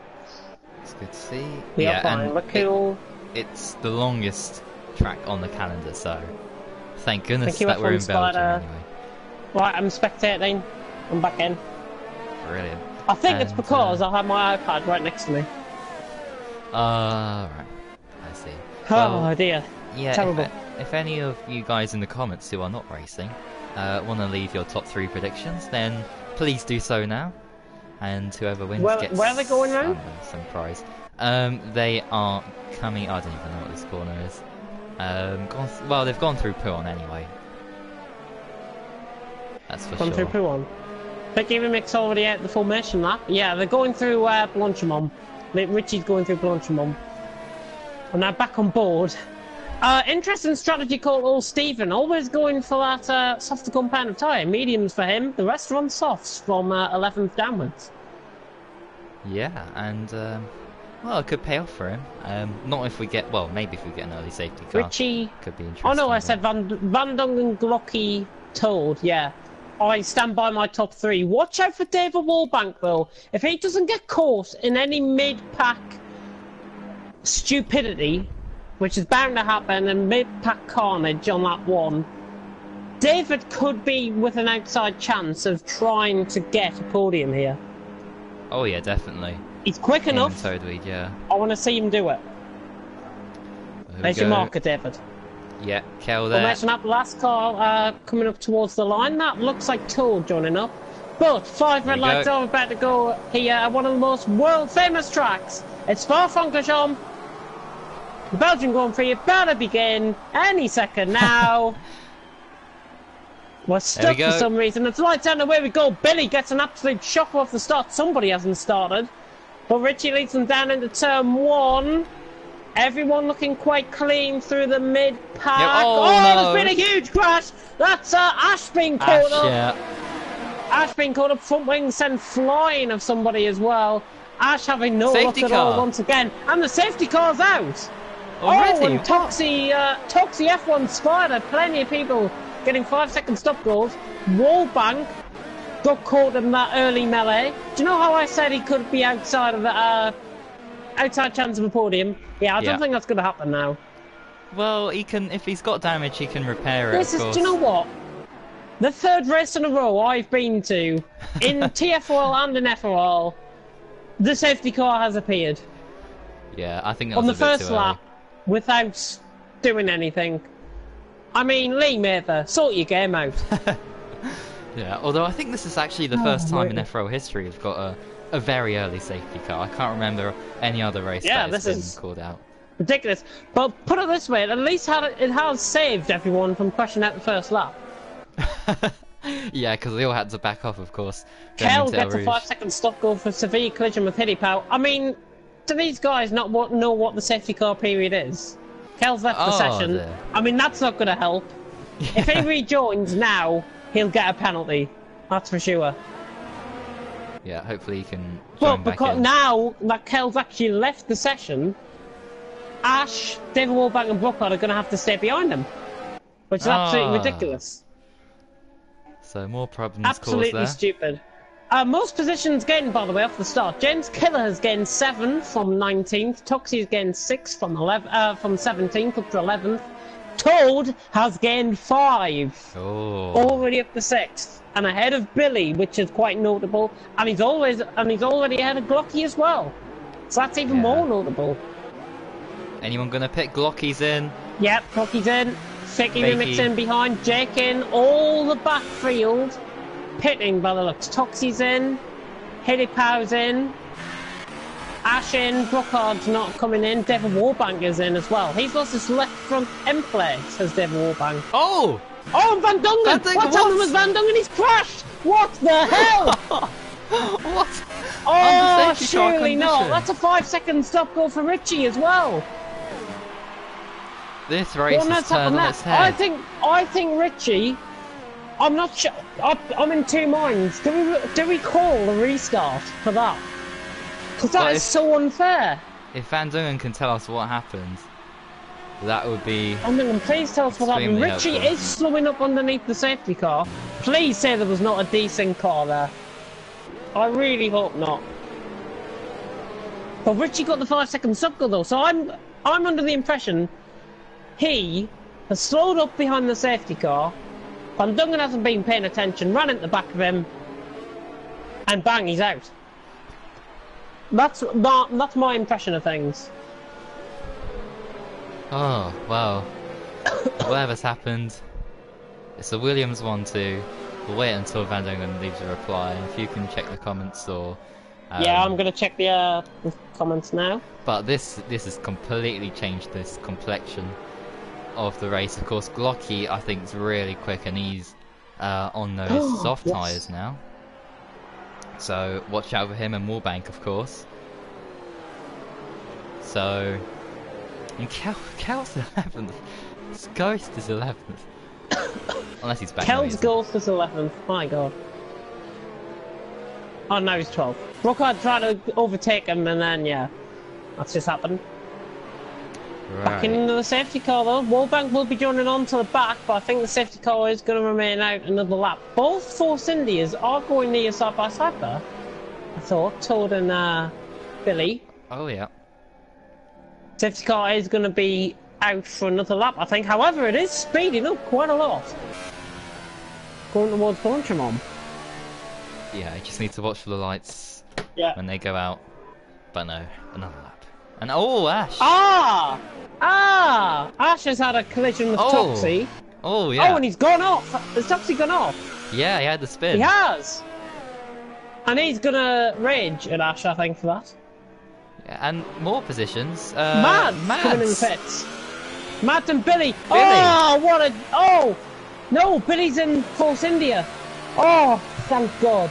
It's good to see. We are fine. We're cool. It's the longest track on the calendar, so thank goodness that we're in Belgium anyway. Right, I'm spectating. I'm back in. Brilliant. I think it's because I have my iPad right next to me. Right. I see. Oh dear. Yeah. Terrible. If any of you guys in the comments who are not racing want to leave your top 3 predictions, then please do so now. And whoever wins gets where are they going now? Some prize. They are coming. I don't even know what this corner is. Well, they've gone through Puon anyway. That's for sure. Gone through Puon. Vicky Remix already out the formation lap. Yeah, they're going through Blanchimont. Richie's going through Blanchimont. And now back on board. Interesting strategy called Old Stephen. Always going for that softer compound of tyre. Mediums for him. The rest run softs from 11th downwards. Yeah, and well, it could pay off for him. Not if we get, well, maybe if we get an early safety car. Richie. Could be interesting. Oh no, I said Van Dongen, Glocky, Toad. Yeah. I stand by my top 3. Watch out for David Wallbank though. If he doesn't get caught in any mid-pack stupidity, which is bound to happen, and mid-pack carnage on that one, David could be with an outside chance of trying to get a podium here. Oh yeah, definitely. He's quick enough. So do we, yeah. I want to see him do it. There's your marker, David. Yeah, Kel there. Formation up, last car coming up towards the line. That looks like Toad joining up. But 5 red lights are about to go here at one of the most world-famous tracks. It's Spa-Francorchamps. The Belgian Grand Prix about to begin any second now. We're stuck for some reason. It's lights out and away we go. Billy gets an absolute shock off the start. Somebody hasn't started. But Richie leads them down into turn 1. Everyone looking quite clean through the mid-pack. Yep. No. There's been a huge crash. That's Ash being caught up. Yeah. Ash being caught up. Front wing sent flying of somebody as well. Ash having no luck at all once again. And the safety car's out. Already? Oh, and Toxie F1 Spider. Plenty of people getting 5-second stop goals. Wallbank got caught in that early melee. Do you know how I said he could be outside of the outside chance of a podium? Yeah, I don't think that's going to happen now. Well, he can, if he's got damage, he can repair it. Do you know what? The 3rd race in a row I've been to, in TFL and in FRL, the safety car has appeared. Yeah, I think that on was the a bit first too lap, without doing anything. I mean, Lee Mather, sort your game out. Yeah, although I think this is actually the first time in FRL history we've got a very early safety car. I can't remember any other race that has been called out. Ridiculous. But put it this way, at least it has saved everyone from crashing out the first lap. Yeah, because they all had to back off, of course. Kel gets a 5-second stop goal for severe collision with Hiddipau. I mean, do these guys not know what the safety car period is? Kel's left the session. Dear. I mean, that's not going to help. If he rejoins now, he'll get a penalty. That's for sure. Yeah, hopefully he can. Well, because now that Kel's actually left the session, Ash, David Wallbank, and Brookhart are going to have to stay behind him, which is absolutely ridiculous. So more problems. Absolutely stupid. Most positions gained, by the way, off the start. James Killer has gained 7 from 19th. Tuxie has gained 6 from 17th up to 11th. Toad has gained 5. Oh. Already up to 6th. And ahead of Billy, which is quite notable. And he's already ahead of Glocky as well. So that's even more notable. Anyone gonna pick Glocky's in? Yep, Glocky's in. Fakey Mimics in behind. Jake in. All the backfield. Pitting by the looks. Toxie's in. Hilly Pow's in. Ash in. Brookhard's not coming in. David Warbank is in as well. He's lost his left front end plate, says David Warbank. Oh! Oh, and Van Dungen! What's happened with Van Dungen? He's crashed! What the hell? What? Oh, surely not. That's a 5-second stop goal for Richie as well. This race has turned on its head. I think Richie. I'm not sure. I'm in two minds. Do we call a restart for that? Because that is so unfair. If Van Dungen can tell us what happened, that would be. Van Dungen, please tell us what happened. Richie is slowing up underneath the safety car. Please say there was not a decent car there. I really hope not. But Richie got the 5-second stop goal though, so I'm under the impression he has slowed up behind the safety car. Van Dungen hasn't been paying attention, ran into the back of him, and bang, he's out. That's my impression of things. Oh, well. Whatever's happened, it's a Williams 1-2. We'll wait until Van Dungen leaves a reply. If you can check the comments or... yeah, I'm going to check the comments now. But this has completely changed this complexion of the race. Of course, Glocky, I think, is really quick, and he's on those soft tyres now. So watch out for him and Warbank, of course. So, and Kel's 11th. Ghost is 11th. Unless he's back. Kel's Ghost is 11th. My God. Oh, no, he's 12th. Brookhard tried to overtake him, and then yeah, that's just happened. Right. Back into the safety car though. Warbank will be joining on to the back, but I think the safety car is going to remain out another lap. Both Force Indias are going near side by side there. I thought, Toad and Billy. Oh yeah. Safety car is going to be out for another lap, I think. However, it is speeding up quite a lot. Going towards Bonchemon. Yeah, you just need to watch for the lights when they go out. But no, another lap. And oh, Ash! Ash has had a collision with Toxie. Oh, yeah. Oh, and he's gone off! Has Toxie gone off? Yeah, he had the spin. He has! And he's gonna rage at Ash, I think, for that. Yeah, and more positions. Mads coming in the pits. Mads and Billy! Oh, what a... Oh! No, Billy's in Force India. Oh, thank God.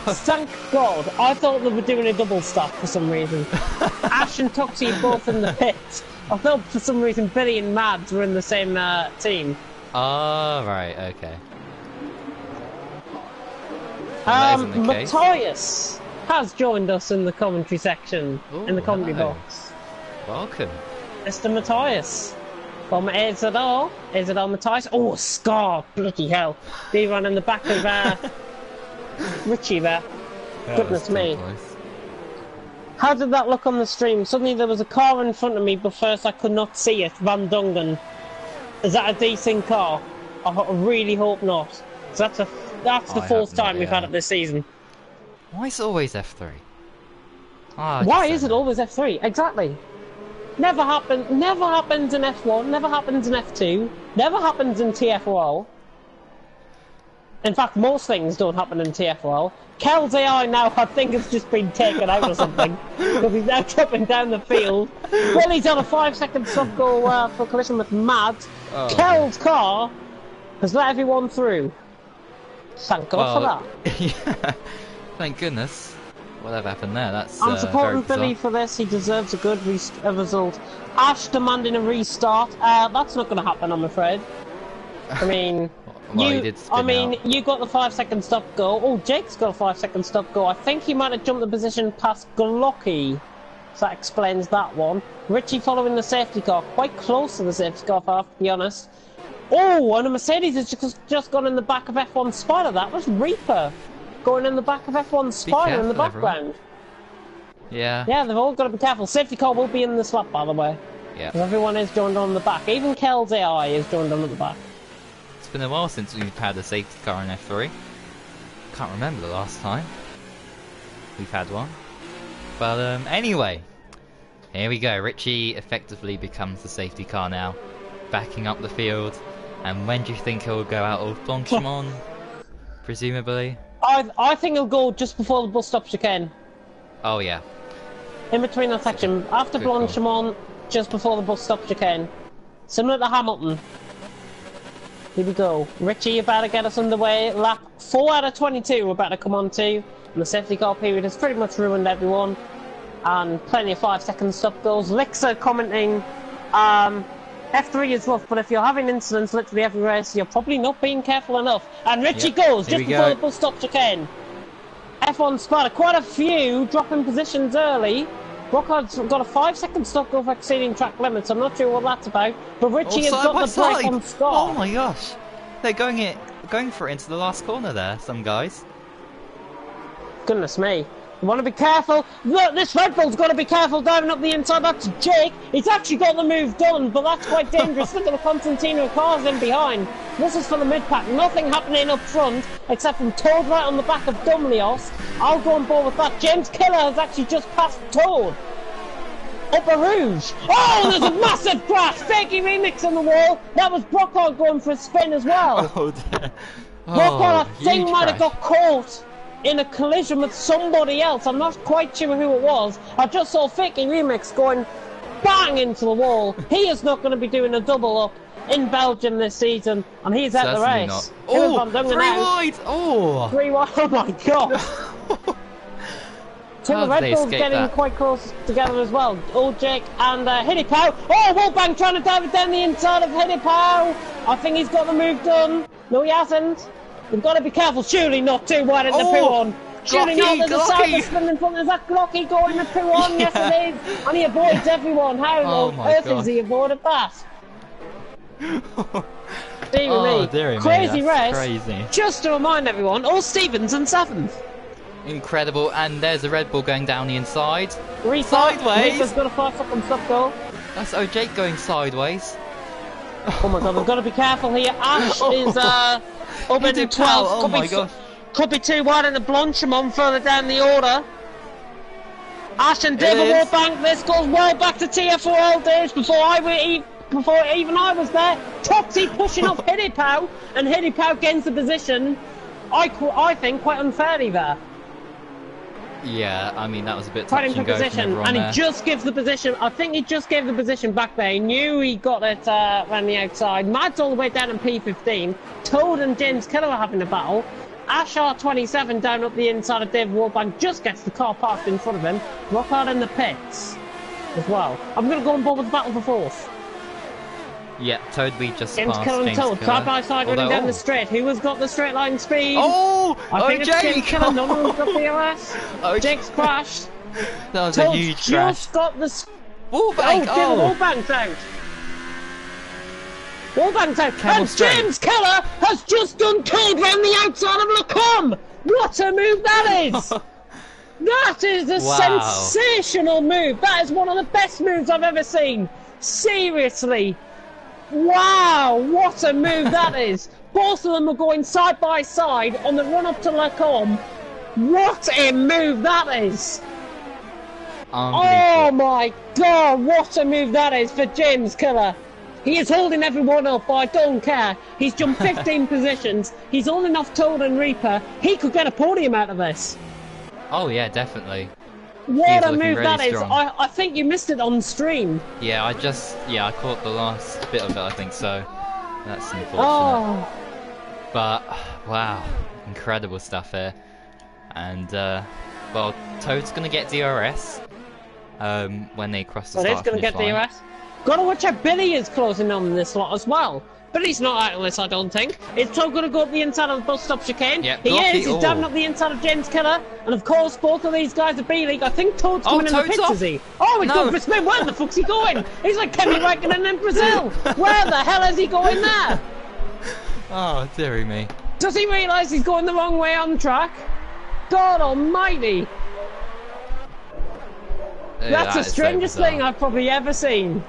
Thank God. I thought they were doing a double stack for some reason. Ash and Toxie are both in the pit. I thought for some reason Billy and Mads were in the same team. Oh, right, okay. Matthias has joined us in the commentary section, in the commentary box. Welcome. Mr. Matthias. From AZR Matthias. Oh, Scar! Bloody hell. He ran in the back of Richie there. Goodness me. Close. How did that look on the stream? Suddenly there was a car in front of me, but first I could not see it. Van Dungen. Is that a decent car? I really hope not. So that's the fourth time we've had it this season. Why is it always F3? Why is it always F3? Exactly. Never happens in F1, never happens in F2, never happens in TFL. In fact, most things don't happen in TFL. Kel's AI now, I think, has just been taken out or something, because he's now dropping down the field. Well, he's on a 5-second stop go for collision with Mads. Kel's car has let everyone through. Thank God for that. Yeah, thank goodness. Whatever happened there, that's I'm supporting Billy for this, he deserves a good result. Ash demanding a restart, that's not going to happen, I'm afraid. I mean, you got the 5-second stop go. Oh, Jake's got a 5-second stop go. I think he might have jumped the position past Glocky. So that explains that one. Richie following the safety car, quite close to the safety car, if I have to be honest. Oh, and a Mercedes has just gone in the back of F1 Spider. That was Reaper going in the back of F1 Spider in the background. Yeah. Yeah, they've all got to be careful. Safety car will be in the slot, by the way. Yeah. Everyone is joined on the back. Even Kel's AI is joined on at the back. It's been a while since we've had a safety car in F3. Can't remember the last time we've had one. But anyway, here we go. Richie effectively becomes the safety car now, backing up the field. And when do you think he'll go out of Blanchimont? Presumably. I think he'll go just before the bus stop chicane. Oh yeah. In between that section, after Blanchimont, just before the bus stop chicane. Similar to Hamilton. Here we go. Richie, you better get us underway. Lap 4 out of 22 we're about to come on to. And the safety car period has pretty much ruined everyone. And plenty of 5-second stop goals. Lixer commenting, F3 is rough, but if you're having incidents literally every race, you're probably not being careful enough. And Richie goes just before the bus stop chicane. F1 Sparta, quite a few dropping positions early. Brockhard's got a 5-second stop go for exceeding track limits. I'm not sure what that's about, but Richie has got the break on Scott. Oh my gosh, they're going for it into the last corner there. Some guys. Goodness me. You want to be careful. Look, this Red Bull's got to be careful diving up the inside. That's Jake. He's actually got the move done, but that's quite dangerous. Look at the Constantino cars in behind. This is for the mid-pack. Nothing happening up front, except from Toad right on the back of Dumlios. I'll go on board with that. James Killer has actually just passed Toad. Up a Rouge. Oh, there's a massive crash. Fakey remix on the wall. That was Brockhard going for a spin as well. Oh, dear. Brockhard, I think, might have got caught in a collision with somebody else. I'm not quite sure who it was. I just saw Fakey Remix going bang into the wall. He is not going to be doing a double up in Belgium this season, and he's at the race. Not. Oh, 3 wide! Oh! 3 wide, oh my god! Two of the Red Bulls getting quite close together as well. Old Jake and Hidepow. Oh, Wolfgang trying to dive it down the inside of Hidepow. I think he's got the move done. No, he hasn't. We've got to be careful. Surely not too wide in the P1. Surely not. There's a cyber spin in front. Is that Glocky going to P1? Yes, it is. And he avoids everyone. How on earth has he avoided that? Dear me. Crazy race. Crazy. Just to remind everyone, all Stevens in 7th. Incredible. And there's a Red Bull going down the inside. Sideways. Rita's got a 5-second stop goal. That's Jake going sideways. Oh my god, we've got to be careful here. Ash is up in 12th. Oh my god. Could be too wide in the Blanchimont further down the order. Ash and David Warbank, this goes well back to TFRL days before even I was there. Toxie pushing off Hidepow, and Hidepow gains the position, I think, quite unfairly there. Yeah, I mean, that was a bit touch and go position, and he just gives the position. I think he just gave the position back there. He knew he got it around the outside. Mad's all the way down in P15. Toad and James Killer are having a battle. Ash R27 down up the inside of David Warbank just gets the car parked in front of him. Rockhard in the pits as well. I'm going to go on board with the battle for fourth. Yeah, Toad we just James passed Killer and Toad side by side running down the straight. Who has got the straight line speed? I think it's James Killer. No one's got the LS. Jake's crashed. That was Toad's a huge crash. Just got the Warbank. Warbank's out. Warbank's out. And James Keller has just done Toad round the outside of Lacombe. What a move that is! That is a sensational move. That is one of the best moves I've ever seen. Seriously. Wow, what a move that is. Both of them are going side by side on the run up to Lacombe. What a move that is. Oh my god, what a move that is for James Killer. He is holding everyone up, I don't care. He's jumped 15 positions. He's holding off Toad and Reaper. He could get a podium out of this. Oh yeah, definitely. What a move that is. I think you missed it on stream. Yeah, I caught the last bit of it, I think so. That's unfortunate. Oh. But, wow, incredible stuff here. And, well, Toad's going to get DRS when they cross the start He's going to get DRS. Gotta watch out, Billy is closing on this lot as well. Billy's not out of this, I don't think. Is Toad going to go up the inside of the bus stop chicane? Yep, he is. He's diving up the inside of James Killer. And of course, both of these guys are B-League. I think Toad's coming in the pits, is he? Oh, he's going for a spin. Where the fuck's he going? He's like Kenny Wagonin in Brazil. Where the hell is he going there? Oh, dearie me. Does he realise he's going the wrong way on track? God almighty! That's the that is so strangest thing bizarre. I've probably ever seen.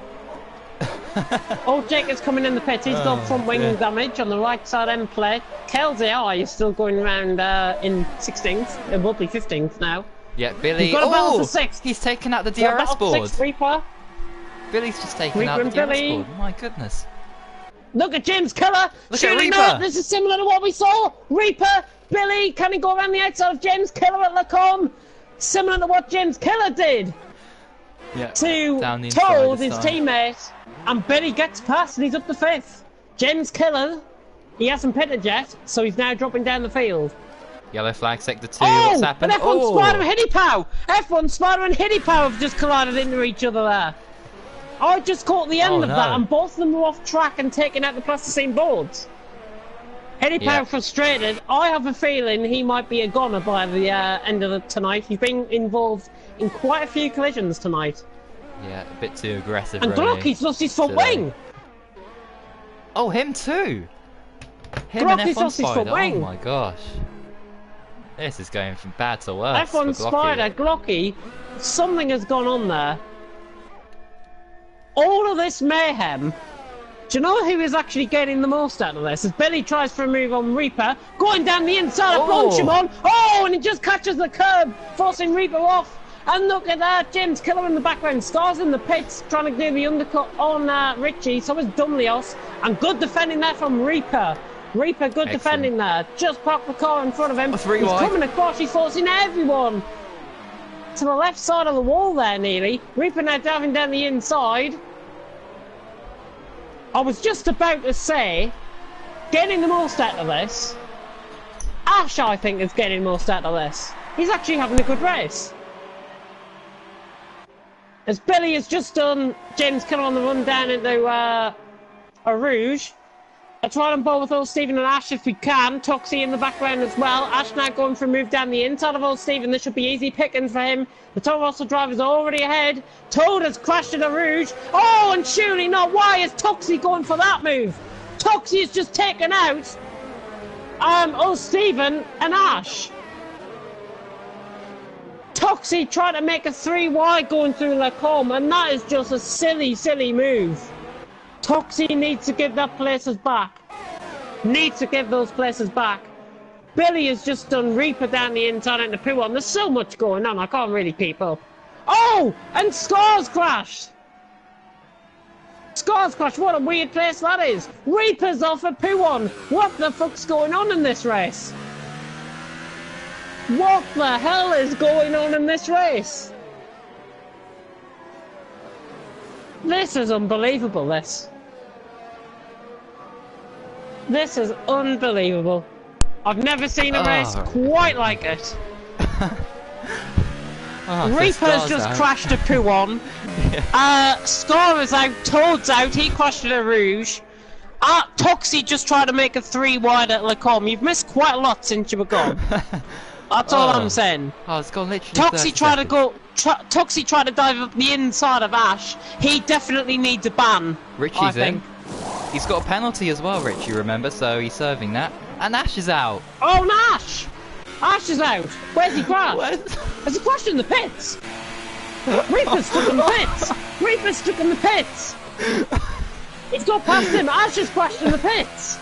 Oh, Jacob's coming in the pit. He's got front wing dear. damage on the right side end plate. Kelsey I is still going around in 16th. It will be 15th now. Yeah, Billy. He's got a battle Oh, for 6th. he's taken out the Got a DRS battle for board. 6th, Reaper. Billy's just taken Reaper out the and DRS Billy. board. My goodness. Look at James Keller. Look at Surely Reaper. not. This is similar to what we saw. Reaper, Billy, can he go around the outside of James Keller at Lacombe? Similar to what James Keller did Yeah. to Down the inside Toad, this his time. teammate. And Billy gets past and he's up to 5th. James Keller, he hasn't pitted yet, so he's now dropping down the field. Yellow flag sector 2. Oh, What's happened? and F1 Spider and Hittypow! F1 Spider and Hittypow have just collided into each other there. I just caught the end of that, and both of them were off track and taking out the plasticine boards. Hittypow frustrated. I have a feeling he might be a goner by the end of tonight. He's been involved in quite a few collisions tonight. Yeah, a bit too aggressive. And really, Glocky's lost his front today. wing. Oh, him too. Him Glocky's and F1 lost his front Spider. wing. Oh my gosh. This is going from bad to worse. F1 for Glocky. Spider, Glocky, something has gone on there. All of this mayhem. Do you know who is actually getting the most out of this? As Billy tries for a move on Reaper, going down the inside of Blanchimon. Oh, and he just catches the curb, forcing Reaper off. And look at that, James Killer in the background. Scars in the pits, trying to do the undercut on Richie. So is Dumlios. And good defending there from Reaper. Reaper, good defending there. Just parked the car in front of him. He's coming across, he's forcing everyone to the left side of the wall there, nearly. Reaper now diving down the inside. I was just about to say, getting the most out of this. Ash, I think, is getting the most out of this. He's actually having a good race. As Billy has just done James Killer on the run down into a Rouge. Let's ride on board with old Stephen and Ash if we can. Toxie in the background as well. Ash now going for a move down the inside of old Stephen. This should be easy pickings for him. The Toro Rosso driver's already ahead. Toad has crashed in a Rouge. Oh, and surely not. Why is Toxie going for that move? Toxie has just taken out old Stephen and Ash. Toxie trying to make a 3 wide going through Lacombe, and that is just a silly, silly move. Toxie needs to give that places back. Needs to give those places back. Billy has just done Reaper down the inside into P1. There's so much going on, I can't really keep up. Oh! And Scars crashed! Scars crashed, what a weird place that is. Reaper's off at P1. What the fuck's going on in this race? What the hell is going on in this race? This is unbelievable, this. This is unbelievable. I've never seen a race quite like it. Reaper's just crashed a P1. Scar is out, Toad's out, he crashed at a Rouge. Toxie just tried to make a 3 wide at Lacombe. You've missed quite a lot since you were gone. That's all I'm saying. Oh, it's gone literally. Toxie tried to go. Toxie tried to dive up the inside of Ash. He definitely needs a ban. Richie's in. He's got a penalty as well, Richie, remember? So he's serving that. And Ash is out. Oh, Nash! Ash is out. Where's he crashed? Has he crashed in the pits? Reaper's stuck in the pits. Reaper's stuck in the pits. He's got past him. Ash has crashed in the pits.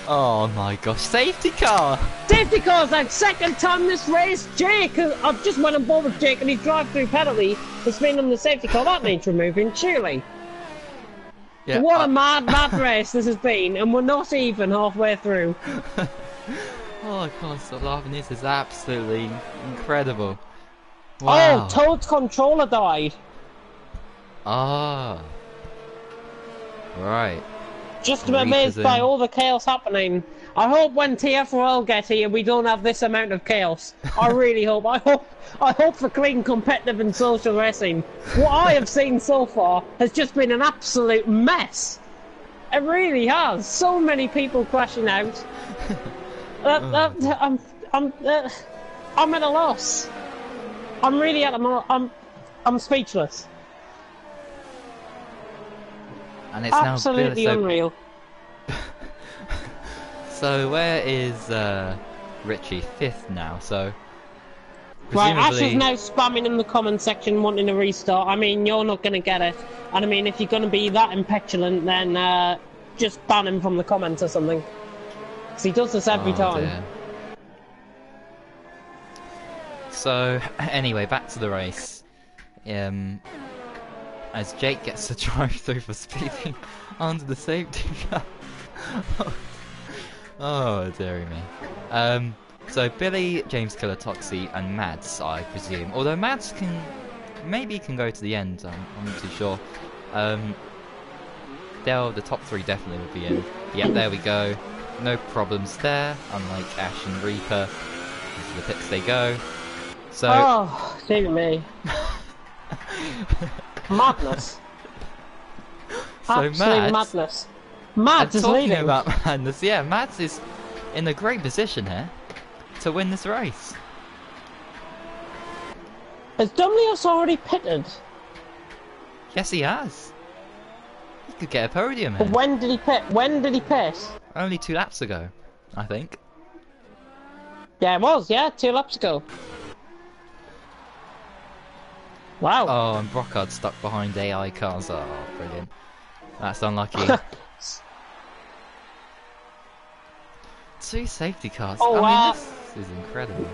Oh my gosh, safety car! Safety car's out, second time this race. Jake, I've just went on board with Jake and his drive-through penalty has been on the safety car. That needs removing, surely. Yeah, what a mad race this has been, and we're not even halfway through. Oh, I can't stop laughing, this is absolutely incredible. Wow. Oh, Toad's controller died. Ah. Right. Just amazed by all the chaos happening. I hope when TFRL get here we don't have this amount of chaos. I really hope. I hope for clean, competitive and social racing. What I have seen so far has just been an absolute mess. It really has. So many people crashing out. I'm at a loss. I'm really at a I'm speechless. And it's absolutely now unreal. So where is Richie? 5th now. So Right, Ash is Presumably, now spamming in the comment section wanting a restart. I mean, you're not going to get it. And I mean, if you're going to be that impetulant, then just ban him from the comments or something. Because he does this every time. dear. So, anyway, back to the race. As Jake gets to drive through for speeding onto the safety car. Oh, dearie me. So Billy, James Killer, Toxie, and Mads, I presume. Although Mads maybe can go to the end. I'm not too sure. The top 3 definitely will be in. Yep, there we go. No problems there. Unlike Ash and Reaper, into the pits they go. So. Oh, dear me. Madness. So Absolute madness. Mads is talking leading. about madness, yeah, Mads is in a great position here to win this race. Has Dumlios already pitted? Yes, he has. He could get a podium here. But when did he pit? When did he pit? Only 2 laps ago, I think. Yeah, it was, yeah, 2 laps ago. Wow. Oh, and Brockhard stuck behind AI cars. Oh, brilliant. That's unlucky. 2 safety cars. Oh, I mean, this is incredible.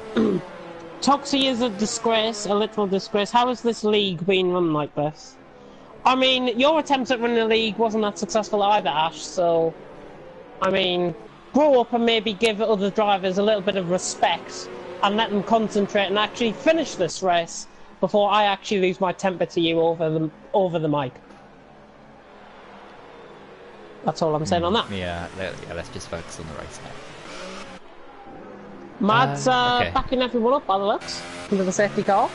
Toxie is a disgrace, a literal disgrace. How has this league been run like this? I mean, your attempt at running the league wasn't that successful either, Ash, so... I mean, grow up and maybe give other drivers a little bit of respect and let them concentrate and actually finish this race before I actually lose my temper to you over the mic. That's all I'm saying on that. Yeah, let's just focus on the race now. Mads okay. backing everyone up by the looks under the safety car.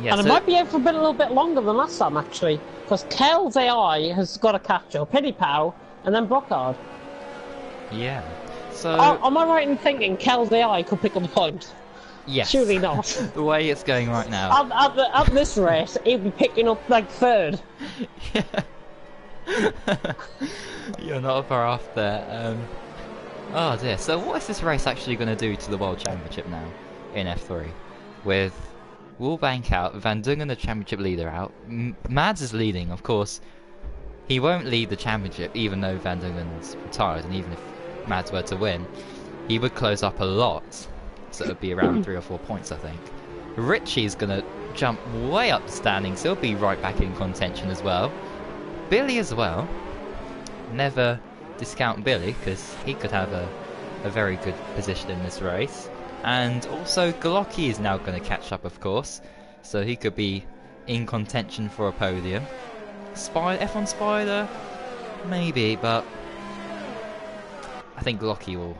Yeah, And it might be out for a little bit longer than last time, actually, because Kel's AI has got to catch up, Piddy Pow, and then Brockhard. Yeah. So. Am I right in thinking Kel's AI could pick up a point? Yes. Surely not. The way it's going right now. At this rate, he'd be picking up like 3rd. Yeah. You're not far off there. Oh dear. So what is this race actually going to do to the World Championship now in F3? With Woolbank out, Van Dungen the championship leader out, Mads is leading, of course. He won't lead the championship even though Van Dungen's retired, and even if Mads were to win, he would close up a lot. So it would be around 3 or 4 points, I think. Richie's going to jump way up the standings, he'll be right back in contention as well. Billy as well. Never discount Billy, because he could have a very good position in this race. And also Glocky is now going to catch up, of course, so he could be in contention for a podium. F1 Spider, maybe, but I think Glocky will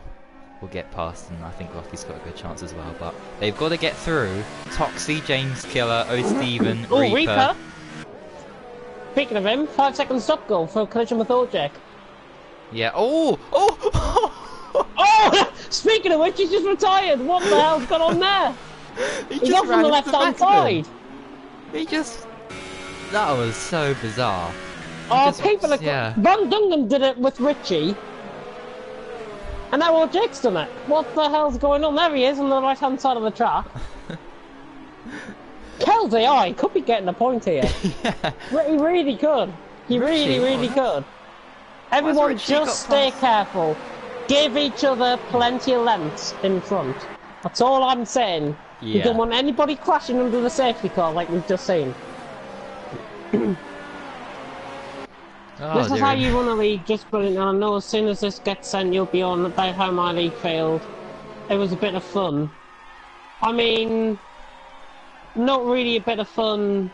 get past, and I think Glocky's got a good chance as well. But they've got to get through Toxie, James Killer, O'Steven, Reaper. Speaking of him, 5-second stop goal for a collision with Ojek. Yeah. Oh! Oh! Speaking of which, he's just retired. What the hell's gone on there? He's off on the left-hand side. That was so bizarre. People are... Yeah. Van Dungen did it with Richie. And now Ojek's done it. What the hell's going on? There he is on the right-hand side of the track. Kel's AI could be getting a point here. Yeah. He really could. He really could. Everyone just stay careful. Give each other plenty of lengths in front. That's all I'm saying. Yeah. You don't want anybody crashing under the safety car like we've just seen. This is how you run a league, just brilliant. And I know as soon as this gets sent, you'll be on about how my league failed. It was a bit of fun. I mean, not really a bit of fun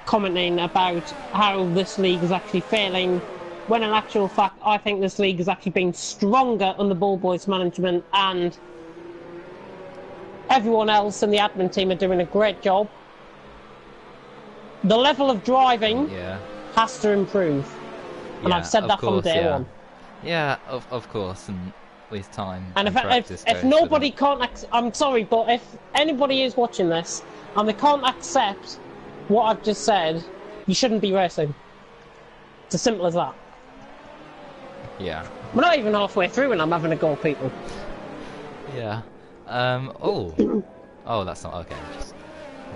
commenting about how this league is actually failing, when in actual fact I think this league has actually been stronger under Ball Boys management, and everyone else in the admin team are doing a great job. The level of driving has to improve, and I've said that from day one. Yeah, of course, and with time. And if nobody can't, I'm sorry, but if anybody is watching this and they can't accept what I've just said, you shouldn't be racing. It's as simple as that. Yeah. We're not even halfway through and I'm having a go at people. Yeah. Oh. Oh, that's not okay. Just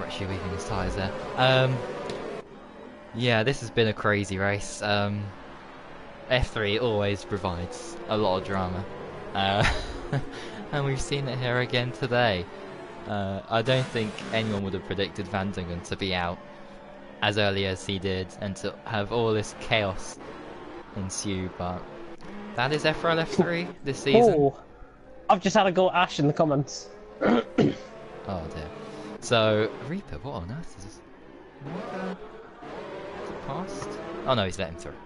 Richie weaving his tyres there. Yeah, this has been a crazy race. F3 always provides a lot of drama. And we've seen it here again today. I don't think anyone would have predicted Van Dungen to be out as early as he did and to have all this chaos ensue, but that is FRL F3 this season. Oh, I've just had a go at Ash in the comments. Oh dear. So, Reaper, what on earth is this? Is it past? Oh no, he's let him through.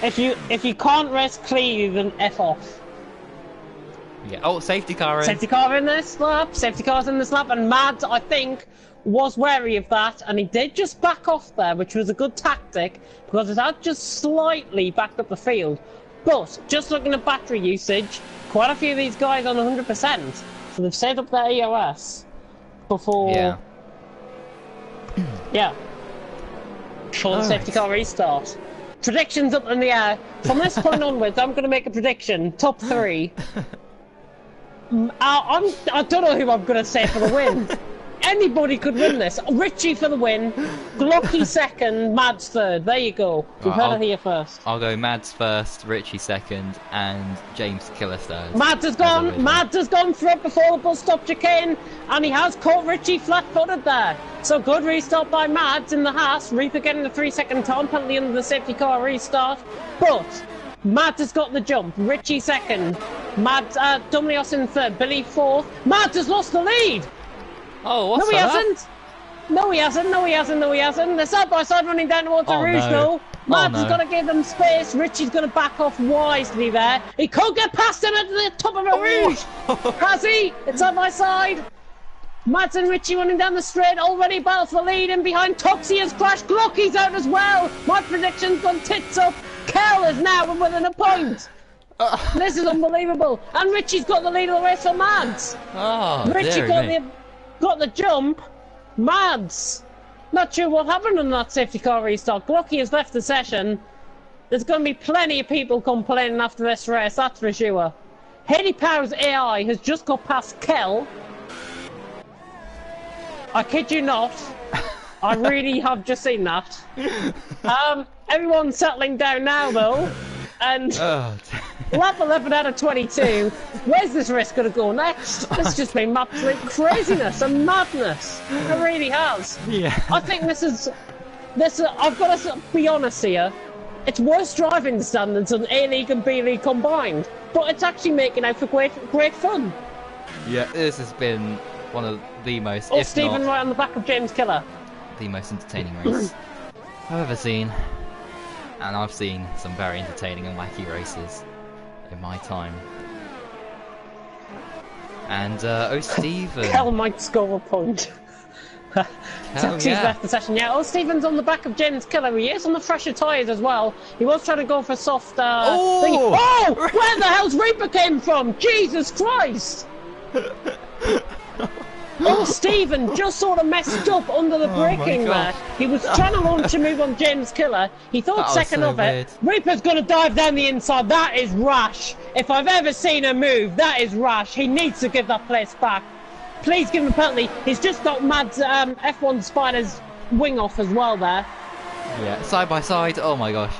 if you can't race clearly, then F off. Yeah. Oh, safety car in. Safety car in this lap. Safety car's in this lap, and Mads, I think, was wary of that, and he did just back off there, which was a good tactic because it had just slightly backed up the field. But just looking at battery usage, quite a few of these guys on 100%, so they've saved up their EOS before. Yeah. Yeah. For the safety car restart. Predictions up in the air. From this point onwards, I'm going to make a prediction. Top 3. I don't know who I'm going to say for the win. Anybody could win this. Richie for the win, Glocky second, Mads third. There you go. We've heard it here first. I'll go Mads first, Richie second, and James Killer third. Mads has gone through it before the bus stop chicane, and he has caught Richie flat-footed there. So good restart by Mads in the Haas. Reaper getting the 3-second time penalty under the safety car restart. But Mads has got the jump. Richie second. Mads, Dumlios in third. Billy fourth. Mads has lost the lead. Oh, what's No, he hasn't. No, he hasn't. No, he hasn't. No, he hasn't. They're side by side running down towards the Rouge, though. Mads has got to give them space. Richie's going to back off wisely there. He could get past him at the top of a Rouge. Has he? It's side by side. Mads and Richie running down the straight, already battle for the lead. In behind, Toxie has crashed. Glocky's out as well. My prediction's gone tits up. Kel is now within a point. This is unbelievable. And Richie's got the lead of the race for Mads. Oh, Richie got the jump. Mads. Not sure what happened on that safety car restart. Glocky has left the session. There's going to be plenty of people complaining after this race, that's for sure. Haley Power's AI has just got past Kel. I kid you not. I really have just seen that. Everyone's settling down now, though. And lap 11 out of 22. Where's this race going to go next? It's just been absolute craziness and madness. It really has. Yeah. I think this is. I've got to be honest here. It's worse driving standards than A-League and B-League combined. But it's actually making out for great fun. Yeah, this has been one of the most. Oh, Stephen right on the back of James Killer. The most entertaining race I've ever seen. And I've seen some very entertaining and wacky races in my time. And, oh, Stephen. Kel might score a point. Taxi's left the session. Yeah, oh, Stephen's on the back of James Killer. He is on the fresher tyres as well. He was trying to go for soft thing. Oh! Where the hell's Reaper came from? Jesus Christ! Oh, Stephen just sort of messed up under the braking there. He was trying to launch a move on James Killer. He thought second of it. Reaper's going to dive down the inside. That is rash. If I've ever seen a move, that is rash. He needs to give that place back. Please give him a penalty. He's just got Mad's F1 Spider's wing off as well there. Yeah, side by side. Oh my gosh.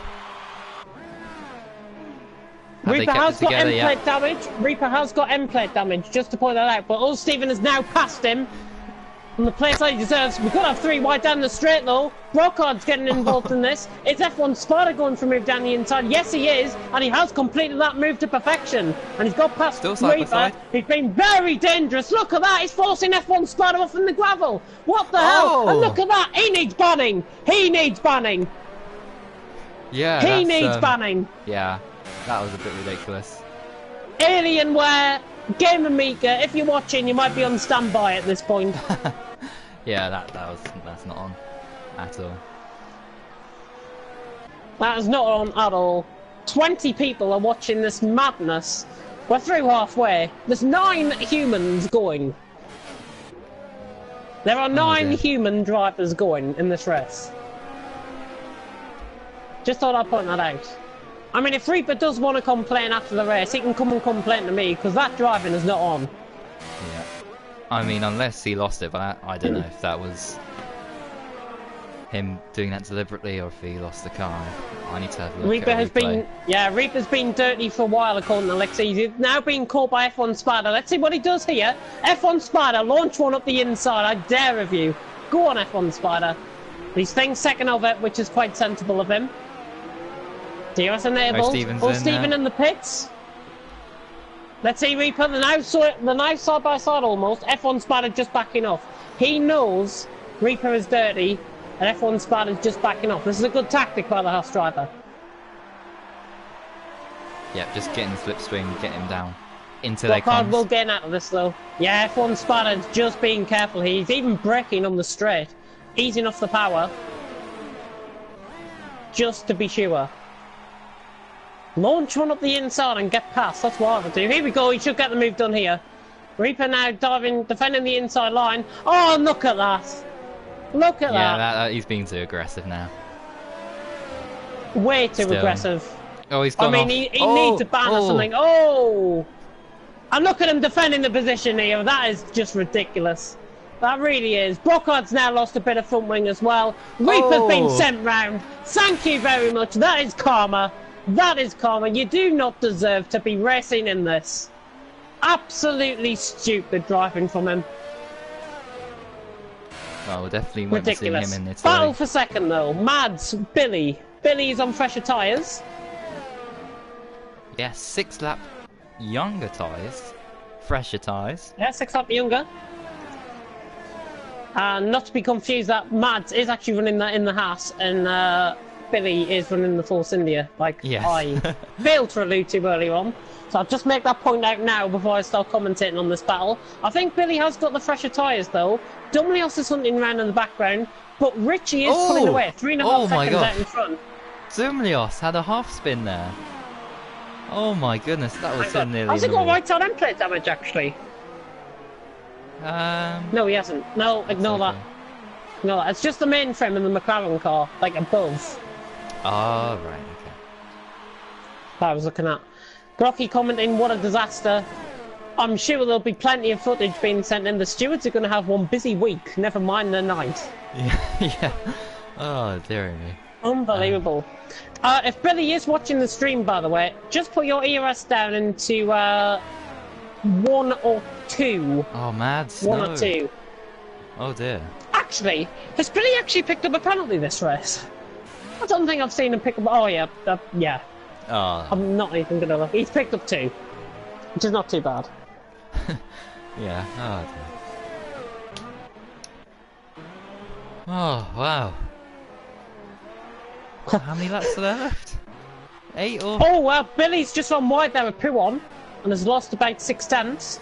Reaper has got end plate damage. Reaper has got end plate damage, just to point that out. But old Stephen is now past him on the place that he deserves. We could have 3 wide down the straight though. Brocard's getting involved in this. It's F1 Spider going for a move down the inside. Yes, he is, and he has completed that move to perfection. And he's got past Reaper. He's been very dangerous. Look at that. He's forcing F1 Spider off in the gravel. What the hell? And look at that. He needs banning. He needs banning. Yeah. He needs banning. Yeah. That was a bit ridiculous. Alienware, Game Amiga, if you're watching, you might be on standby at this point. Yeah, that's not on at all. That is not on at all. 20 people are watching this madness. We're through halfway. There's 9 humans going. There are 9 human drivers going in this race. Just thought I'd point that out. I mean, if Reaper does want to complain after the race, he can come and complain to me, because that driving is not on. Yeah. I mean, unless he lost it, but I don't know if that was him doing that deliberately or if he lost the car. I need to have a look Reaper at a has replay. been, Reaper's been dirty for a while, according to Alexei. He's now being caught by F1 Spider. Let's see what he does here. F1 Spider, launch one up the inside. I dare of you. Go on, F1 Spider. He's staying second of it, which is quite sensible of him. DRS enabled. Steven in the pits. Let's see Reaper. The now side by side almost. F1 Spider just backing off. He knows Reaper is dirty. And F1 Spider's just backing off. This is a good tactic by the Haas driver. Yep, just getting the slipstream, get him down. Into their cars. Will get out of this though. Yeah, F1 Spider's just being careful. He's even braking on the straight. Easing off the power. Just to be sure. Launch one up the inside and get past. That's what I would do. Here we go. He should get the move done here. Reaper now defending the inside line. Oh, look at that. Look at that. Yeah, he's being too aggressive now. Way too aggressive. Oh, he's gone off. He needs a ban or something. Oh! And look at him defending the position here. That is just ridiculous. That really is. Brockhart's now lost a bit of front wing as well. Reaper's been sent round. Thank you very much. That is karma. That is karma. You do not deserve to be racing in this. Absolutely stupid driving from him. Well, we'll definitely won't be seeing him in Italy. Battle for second though. Mads, Billy. Billy is on fresher tyres. Yeah, 6 lap younger tyres. Fresher tyres. Yeah, 6 lap younger. And not to be confused, that Mads is actually running that in the Haas, and Billy is running the Force India, like I failed to allude to earlier on. So I'll just make that point out now before I start commentating on this battle. I think Billy has got the fresher tyres though. Dumlios is hunting around in the background, but Richie is pulling away. 3.5 seconds out in front. Dumlios had a half spin there. Oh my goodness, that was so nearly. Has he got right side end plate damage actually? No, he hasn't. No, ignore that. Ignore that. It's just the mainframe in the McLaren car, like above. Oh, right, okay. That I was looking at. Brocky commenting, what a disaster. I'm sure there'll be plenty of footage being sent in. The stewards are going to have one busy week, never mind the night. Yeah. Oh, dear me. Unbelievable. If Billy is watching the stream, by the way, just put your ERS down into 1 or 2. Oh, Mads. 1 or 2. Oh, dear. Actually, has Billy actually picked up a penalty this race? I don't think I've seen him pick up. Oh, yeah. Yeah. Oh. I'm not even gonna look. He's picked up 2, which is not too bad. Yeah. Oh, dear. Oh, wow. How many laps are there left? 8 or... Oh, well, Billy's just on wide there with Pooh on, and has lost about 6 tenths.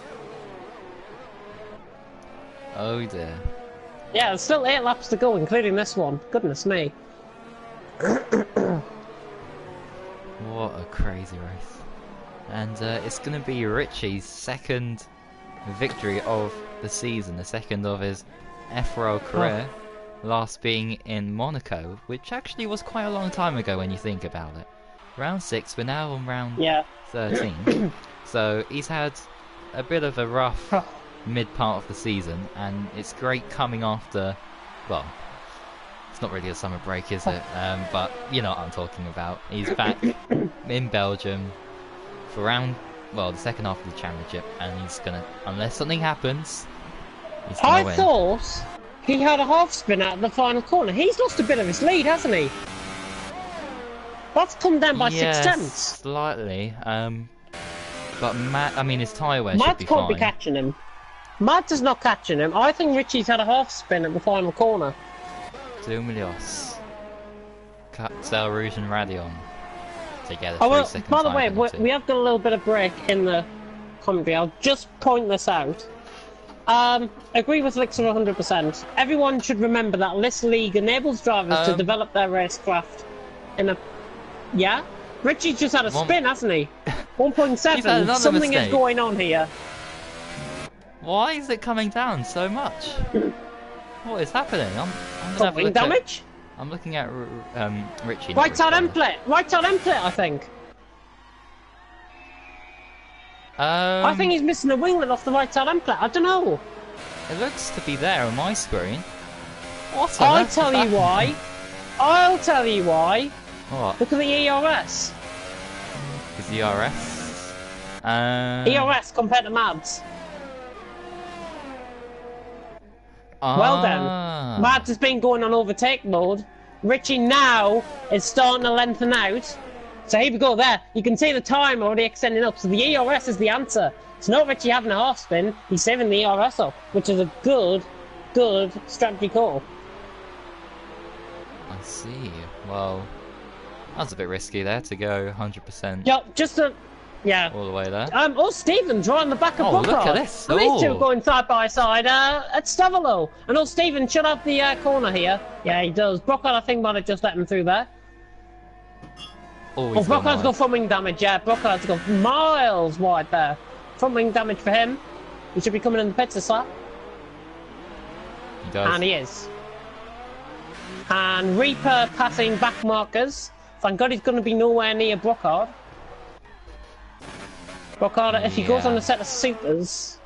Oh, dear. Yeah, there's still 8 laps to go, including this one. Goodness me. What a crazy race. And it's going to be Richie's second victory of the season, the second of his FRL career, last being in Monaco, which actually was quite a long time ago when you think about it. Round 6, we're now on round 13, so he's had a bit of a rough mid part of the season, and it's great coming after, well, it's not really a summer break, is it? But you know what I'm talking about. He's back in Belgium for the second half of the championship, and he's gonna, unless something happens, he's gonna win. I thought he had a half spin out of the final corner. He's lost a bit of his lead, hasn't he? That's come down by 6 tenths. Slightly. But Matt, I mean, his tyre wear should be fine. Matt can't be catching him. Matt is not catching him. I think Richie's had a half spin at the final corner. Dumlios. Cell Rouge and Radion together. By the way, we have got a little bit of break in the commentary. I'll just point this out. Agree with Lixer 100%. Everyone should remember that this league enables drivers to develop their racecraft in a... Yeah? Richie's just had a spin, hasn't he? 1.7. Something is going on here. Why is it coming down so much? What is happening? I'm gonna have a look damage? I'm looking at Richie. Right side end plate. Right side end plate, I think. I think he's missing a winglet off the right side end plate. I don't know. It looks to be there on my screen. What? I'll tell you why. I'll tell you why. What? Look at the ERS. Is the ERS? ERS compared to Mads. Well done. Mads has been going on overtake mode. Richie now is starting to lengthen out. So here we go there. You can see the time already extending up. So the ERS is the answer. It's not Richie having a half spin. He's saving the ERS up, which is a good strategy call. I see. Well, that's a bit risky there to go 100%. Yeah, all the way there. Oh, Stephen's right on the back of Brookhart. Look at this. And these two are going side by side at Stavolo. And Stephen should have the corner here. Yeah, he does. Brookhart, I think, might have just let him through there. Brookhart's got front wing damage. Yeah, Brookhart's got miles wide there. Front wing damage for him. He should be coming in the pits this lap. He does. And he is. And Reaper passing back markers. Thank God he's going to be nowhere near Brookhart. Brookhart, if he goes on a set of supers,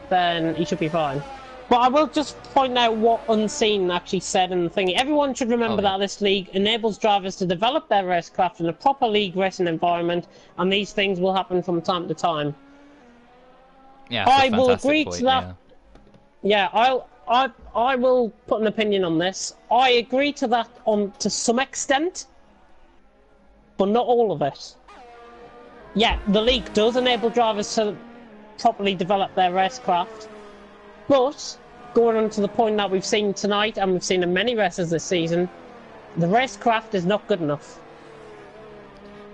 then he should be fine. But I will just point out what Unseen actually said in the thingy. Everyone should remember that this league enables drivers to develop their racecraft in a proper league racing environment, and these things will happen from time to time. Yeah, I will agree to that. Yeah, I will put an opinion on this. I agree to that to some extent, but not all of it. Yeah, the league does enable drivers to properly develop their racecraft, but going on to the point that we've seen tonight, and we've seen in many races this season, the racecraft is not good enough.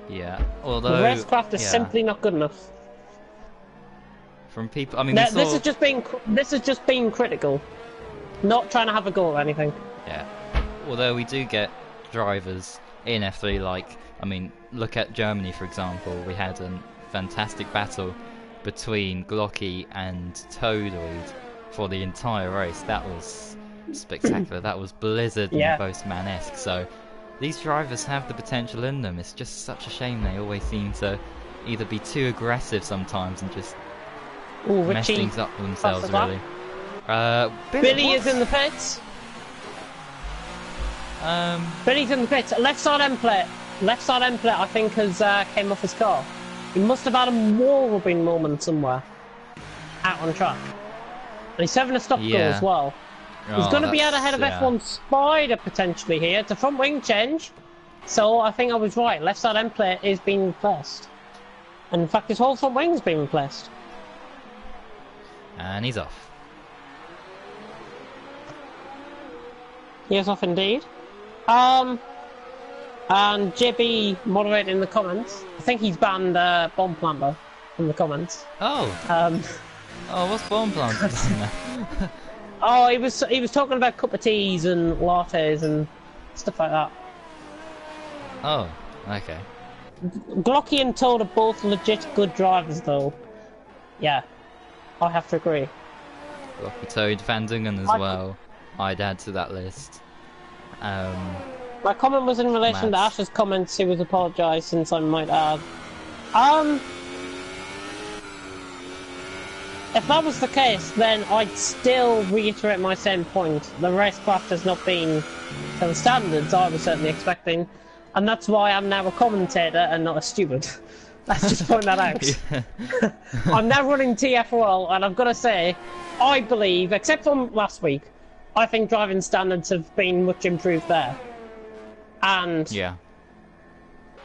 Yeah, although... The racecraft is simply not good enough. From people... I mean, this is just being critical, not trying to have a go or anything. Yeah, although we do get drivers in F3 like... I mean, look at Germany, for example. We had a fantastic battle between Glocky and Toadoid for the entire race. That was spectacular. That was Blizzard and Postman-esque. So these drivers have the potential in them. It's just such a shame they always seem to either be too aggressive sometimes and just mess things up for themselves, really. Billy is in the pits. Billy's in the pits. Left side end plate. Left side end plate, I think, has came off his car. He must have had a wall rubbing moment somewhere out on track. And he's having a stop go as well. He's going to be out ahead of F1 Spider potentially here. It's a front wing change. So I think I was right. Left side end plate is being replaced. And in fact, his whole front wing has been replaced. And he's off. He is off indeed. And JB moderating in the comments. I think he's banned Bomb Planter in the comments. Oh. What's Bomb Planter? Oh, he was talking about cup of teas and lattes and stuff like that. Oh, okay. Glocky and Toad are both legit good drivers, though. Yeah, I have to agree. Glocky, Toad, Vandungen as well. I'd add to that list. My comment was in relation to Ash's comments. He was apologised, since I might add. If that was the case, then I'd still reiterate my same point. The racecraft has not been to the standards I was certainly expecting, and that's why I'm now a commentator and not a stupid. Let's just point that out. I'm now running TFRL, and I've got to say, I believe, except from last week, I think driving standards have been much improved there. And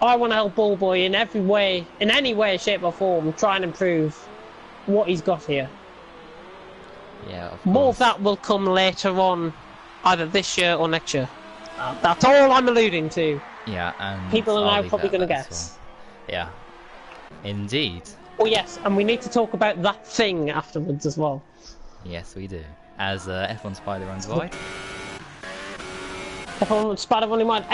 I want to help Ballboy in every way, in any way, shape or form, try and improve what he's got here. Yeah, of course. More of that will come later on, either this year or next year. That's all I'm alluding to. Yeah, and people are now probably going to guess. Well. Yeah, indeed. Oh yes, and we need to talk about that thing afterwards as well. Yes, we do. As F1 Spider runs wide. F1 Spider running wide.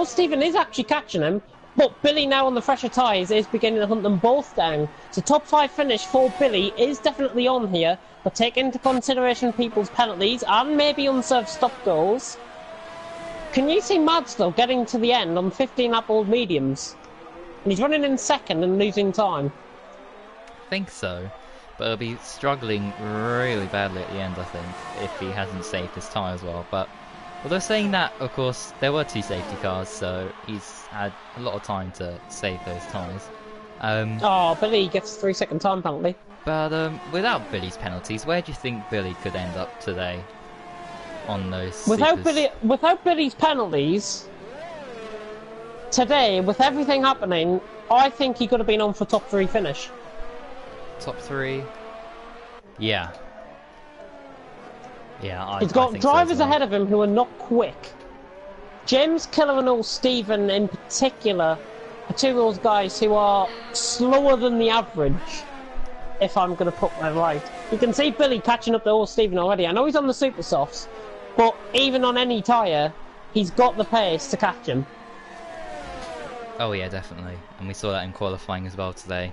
Stephen is actually catching him, but Billy now on the fresher tyres is beginning to hunt them both down. So top 5 finish for Billy is definitely on here, but take into consideration people's penalties and maybe unserved stop goals. Can you see Mads though getting to the end on 15 lap old mediums? And he's running in second and losing time. I think so. but he'll be struggling really badly at the end, I think, if he hasn't saved his tyres well. But although saying that, of course, there were 2 safety cars, so he's had a lot of time to save those tyres. Oh, Billy gets a 3-second time penalty. But without Billy's penalties, where do you think Billy could end up today on those Without Billy's penalties, today, with everything happening, I think he could have been on for top 3 finish. Top 3? Yeah. Yeah, He's got I think drivers so as well. ahead of him who are not quick. James Killer and All Stephen in particular are 2 of those guys who are slower than the average, if I'm going to put that right. You can see Billy catching up to All Stephen already. I know he's on the super softs, but even on any tyre, he's got the pace to catch him. Oh yeah, definitely. And we saw that in qualifying as well today.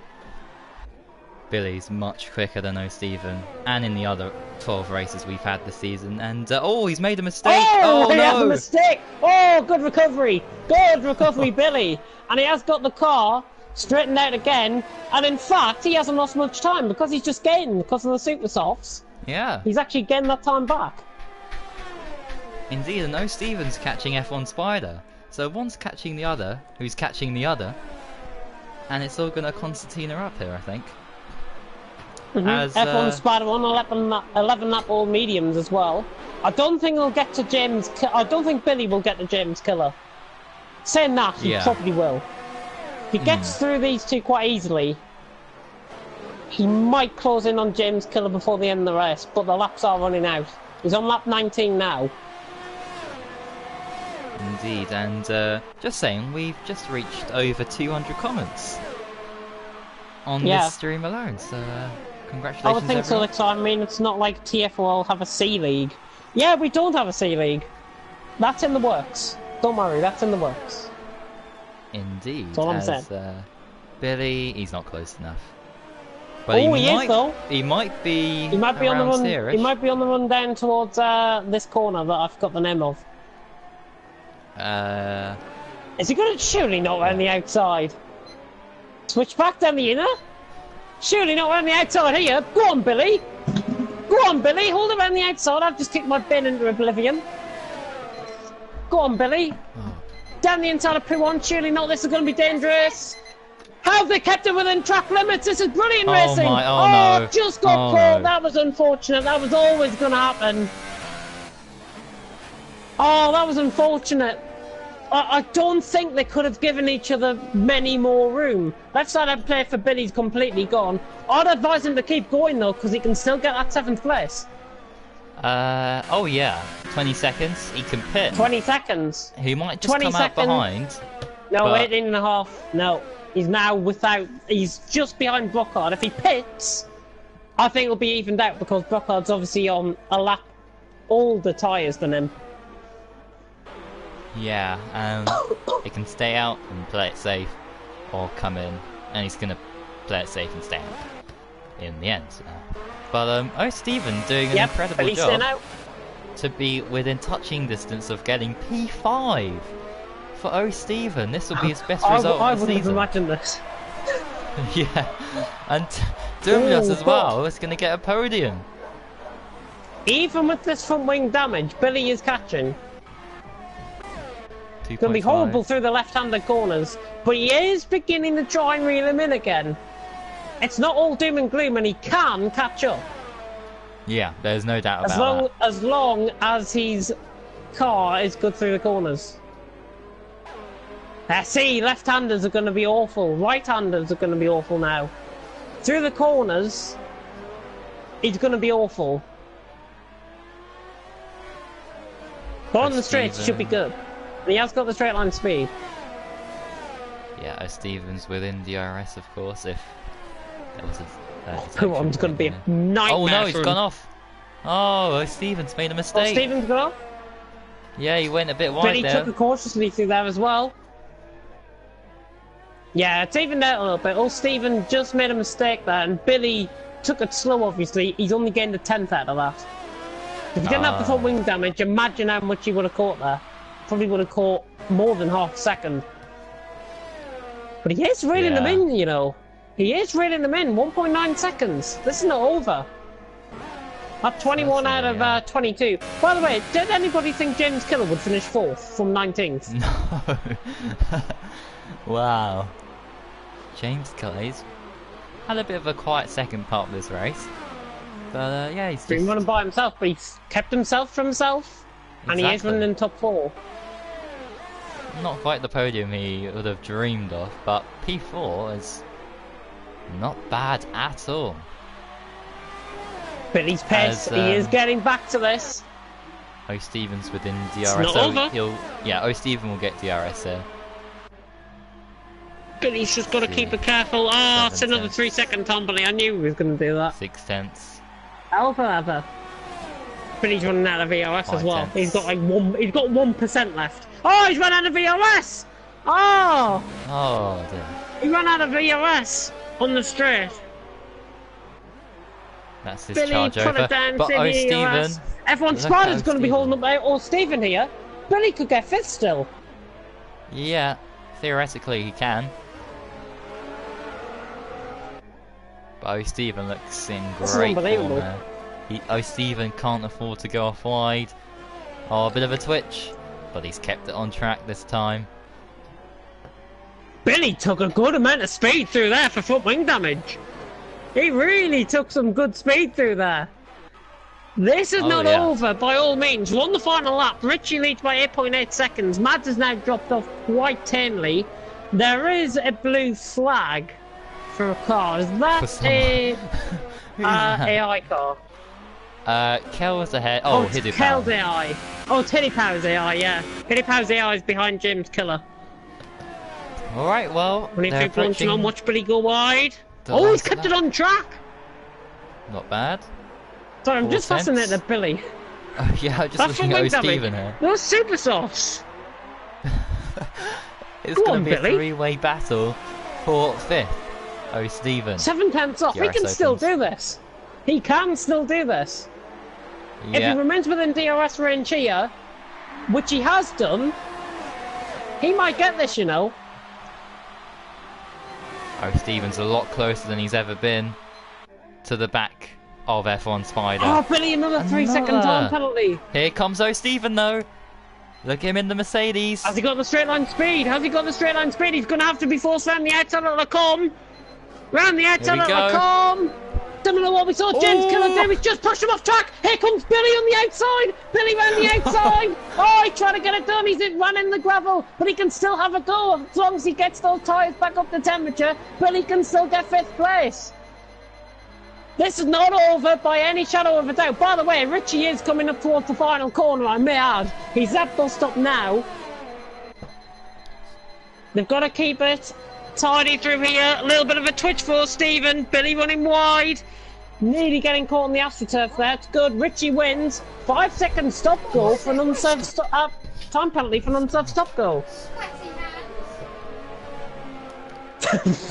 Billy's much quicker than O'Stephen, and in the other 12 races we've had this season. And oh, he's made a mistake! Oh, he no! has a mistake! Oh, good recovery! Good recovery, Billy! And he has got the car straightened out again, and in fact, he hasn't lost much time because he's just gained because of the super softs. Yeah. He's actually getting that time back. Indeed, and O'Stephen's catching F1 Spider. So one's catching the other, who's catching the other, and it's all going to concertina up here, I think. As, F1 Spider on 11 lap all mediums as well. I don't think he'll get to James. I don't think Billy will get to James Killer. Saying that, he probably will. If he gets through these 2 quite easily, he might close in on James Killer before the end of the race. But the laps are running out. He's on lap 19 now. Indeed, and just saying, we've just reached over 200 comments on this stream alone, so congratulations I would think everyone. so, I mean, it's not like TFL have a C League. Yeah, we don't have a C League. That's in the works. Don't worry, that's in the works. Indeed, That's all I'm saying. Billy, he's not close enough. But Oh, he is though. He might be. He might be on the run. Here-ish. He might be on the run down towards this corner that I've got the name of. Is he going to surely not around the outside? Switch back down the inner? Surely not around the outside here. Go on, Billy. Go on, Billy. Hold it around the outside. I've just kicked my bin into oblivion. Go on, Billy. Down the inside of Prix 1. Surely not. This is going to be dangerous. How have they kept it within track limits? This is brilliant racing. No. Just got caught. No. That was unfortunate. That was always going to happen. Oh, that was unfortunate. I don't think they could have given each other many more room. Left side out play for Billy's completely gone. I'd advise him to keep going though, because he can still get that 7th place. Oh yeah, 20 seconds, he can pit. 20 seconds. He might just come out behind. No, but... 18.5. No, he's now without, he's just behind Brockhard. If he pits, I think it'll be evened out, because Brockhard's obviously on a lap older tyres than him. Yeah, he can stay out and play it safe, or come in, and he's gonna play it safe and stay out in the end. But O'Stephen doing an incredible job to be within touching distance of getting P5 for O'Stephen. This will be his best result I of the wouldn't have season. imagined this. Yeah, and Douglas as well is going to get a podium. Even with this front wing damage, Billy is catching. 2.5. It's going to be horrible through the left-handed corners, but he is beginning to try and reel him in again. It's not all doom and gloom, and he can catch up. Yeah, there's no doubt about that. As long as his car is good through the corners. See, left-handers are going to be awful. Right-handers are going to be awful now. Through the corners, he's going to be awful. But on the straights, should be good. And he has got the straight line speed. Yeah, O'Stephen's within DRS, of course, if there was a... One's going to be a nightmare. Oh no, he's gone off. Oh, O'Stephen's made a mistake. O'Stephen's gone off? Yeah, he went a bit wide Billy there. took it cautiously through there as well. Yeah, it's evened out a little bit. O'Stephen just made a mistake there, and Billy took it slow, obviously. He's only gained a 10th out of that. If he didn't have the front wing damage, imagine how much he would have caught there. Probably would have caught more than half a second. But he is reeling them in, you know. He is reeling them in. 1.9 seconds. This is not over. At 21 out of 22. By the way, did anybody think James Killer would finish 4th from 19th? No. Wow. James Killer, he's had a bit of a quiet second part of this race. But yeah, he's been running by himself, but he's kept himself from himself. And he is running in top 4. Not quite the podium he would have dreamed of, but P4 is not bad at all. Billy's pace, he is getting back to this. O. Stevens within DRS. It's not over. O. Steven will get DRS here. Billy's just got to keep it careful. Oh, it's another 3-second tumbling. I knew he was going to do that. 6/10. However, Billy's running out of VRS as well. He's got like 1% left. Oh, he's run out of VRS! Oh! Oh dear. He ran out of VRS on the straight. That's his Billy charge put over. it down But to O. Steven. Everyone's Spider's going to be holding up O. Steven here. Billy could get 5th still. Yeah, theoretically he can. But O. Steven looks in great form there. O. Steven can't afford to go off wide. Oh, a bit of a twitch. But he's kept it on track this time. Billy took a good amount of speed through there for front wing damage. He really took some good speed through there. This is not over by all means. We're on the final lap. Richie leads by 8.8 seconds. Mads has now dropped off quite tamely. There is a blue flag for a car. Is that a AI car? Kel's ahead. Oh, Hiddy Power. Kel's AI. Oh, it's Hiddy Power's AI, yeah. Hiddy Power's AI is behind James Killer. Alright, well, they're approaching on. Watch Billy go wide. Oh, he's kept it on track. Not bad. Sorry, I'm just fascinated at Billy. Oh, yeah, I'm just looking at O. Steven here. Those super softs. It's going to be a three-way battle for 5th. O. Steven. 7/10 off. He can still do this. He can still do this. Yeah. If he remains within DRS range here, which he has done, he might get this, you know. O. Steven's a lot closer than he's ever been to the back of F1 Spider. Oh, Billy, another 3-second time penalty. Here comes O. Steven, though. Look at him in the Mercedes. Has he got the straight line speed? Has he got the straight line speed? He's going to have to be forced round the outside of the com. Round the outside of the com. Similar to what we saw James Killer do. He's just pushed him off track. Here comes Billy on the outside. Billy round the outside. Oh, he tried to get it done. He's running the gravel, but he can still have a go as long as he gets those tyres back up to temperature. Billy can still get 5th place. This is not over by any shadow of a doubt. By the way, Richie is coming up towards the final corner, I may add. He's at bus stop now. They've got to keep it tidy through here. A little bit of a twitch for Steven. Billy running wide. Nearly getting caught on the AstroTurf there. It's good. Richie wins. 5-second stop goal for an unserved time penalty for an unserved stop goal.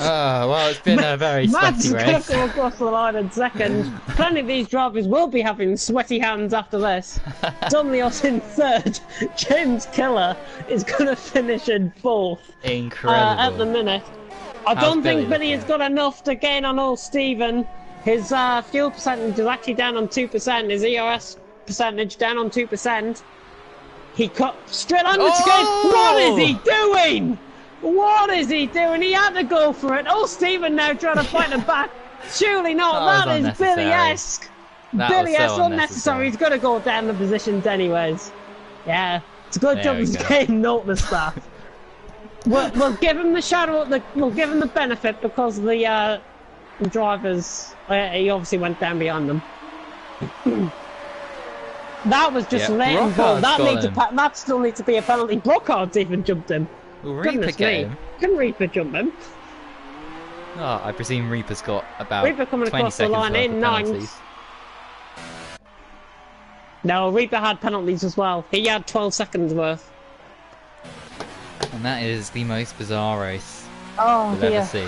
Well, it's been a very sweaty race. Mads going to go across the line in second. Plenty of these drivers will be having sweaty hands after this. Domlios in 3rd. James Killer is going to finish in 4th. Incredible. At the minute. I don't think Billy has got enough to gain on old Steven. His fuel percentage is actually down on 2%. His ERS percentage down on 2%. He cut straight on the skate. What is he doing? What is he doing? He had to go for it. Oh, Steven now trying to fight him back. Surely not. That is Billy-esque. Billy-esque, unnecessary. He's got to go down the positions anyways. Yeah, it's a good job he's getting noticed that. We'll give him the shadow. We'll give him the benefit because the drivers. He obviously went down behind them. That was just letting go. That still needs to be a penalty. Brockhardt's even jumped him. Reaper Can Reaper jump him? Oh, I presume Reaper's got about Reaper coming 20 across the line in 9th. No, Reaper had penalties as well. He had 12 seconds worth. And that is the most bizarre race we'll ever see.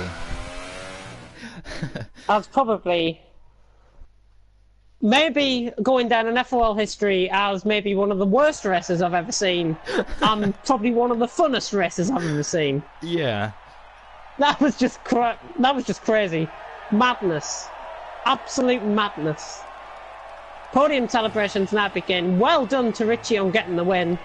That's probably maybe going down in FRL history as maybe one of the worst races I've ever seen, and probably one of the funnest races I've ever seen. Yeah. That was just crazy. Madness. Absolute madness. Podium celebrations now begin. Well done to Richie on getting the win.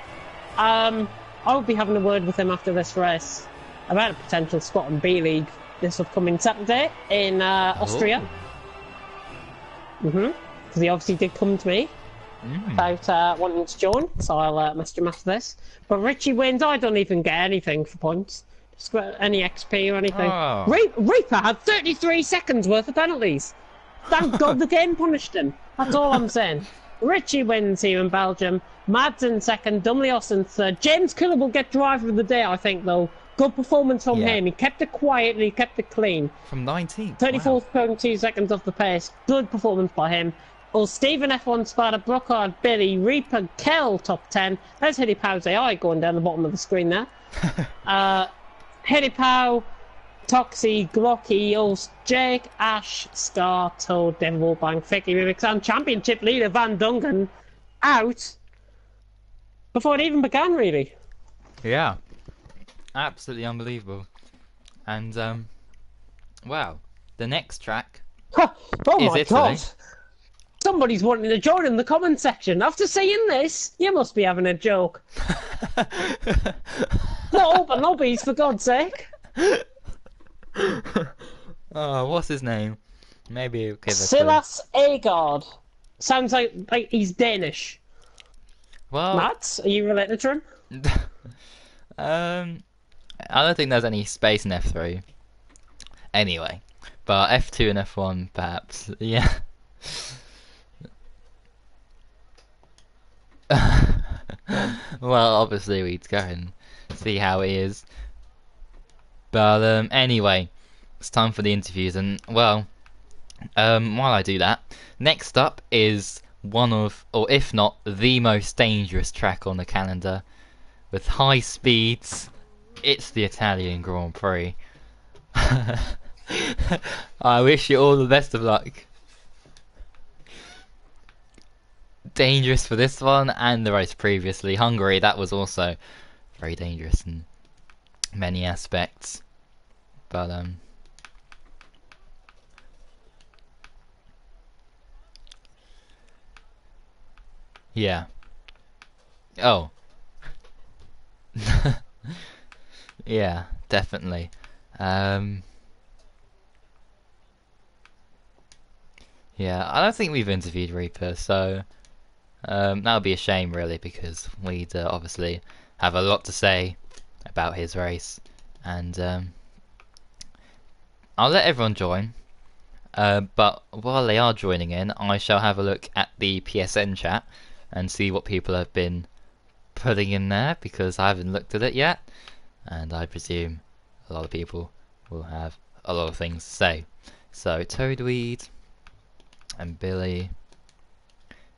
I'll be having a word with him after this race about a potential spot in B League this upcoming Saturday in Austria. Because he obviously did come to me about wanting to join, so I'll message him after this. But Richie wins. I don't even get anything for points. Just got any XP or anything. Oh. Reaper had 33 seconds worth of penalties. Thank God the game punished him. That's all I'm saying. Richie wins here in Belgium. Mads in second. Dumlios in third. James Killer will get driver of the day, I think, though. Good performance from him. He kept it quiet and he kept it clean. From 19th. 34.2 seconds off the pace. Good performance by him. Well, Stephen F1 Spada, Brookhard, Billy, Reaper, Kel top 10. There's Hitty Pow's AI going down the bottom of the screen there. Hitty Pow, Toxie, Glocky, Ulst, Jake, Ash, Star, Toad, Devil Bank, Ficky, Rubix, and championship leader Van Dungan out before it even began, really. Yeah. Absolutely unbelievable. And, wow. The next track Oh is my Italy. God! Somebody's wanting to join in the comment section. After seeing this, you must be having a joke. Not open lobbies, for God's sake. Oh, what's his name? Maybe we'll give it Silas Agard. Sounds like he's Danish. Well, Matt, are you related to him? I don't think there's any space in F3. Anyway, but F2 and F1 perhaps. Yeah. Well, obviously we'd go and see how it is. But anyway, it's time for the interviews, and well, while I do that, next up is one of, or if not, the most dangerous track on the calendar. With high speeds, it's the Italian Grand Prix. I wish you all the best of luck. Dangerous for this one and the race previously. Hungary, that was also very dangerous in many aspects. But yeah. Oh. Yeah, definitely. Yeah, I don't think we've interviewed Reaper, so that would be a shame, really, because we'd obviously have a lot to say about his race, and I'll let everyone join. But while they are joining in, I shall have a look at the PSN chat and see what people have been putting in there, because I haven't looked at it yet, and I presume a lot of people will have a lot of things to say. So Toadweed and Billy,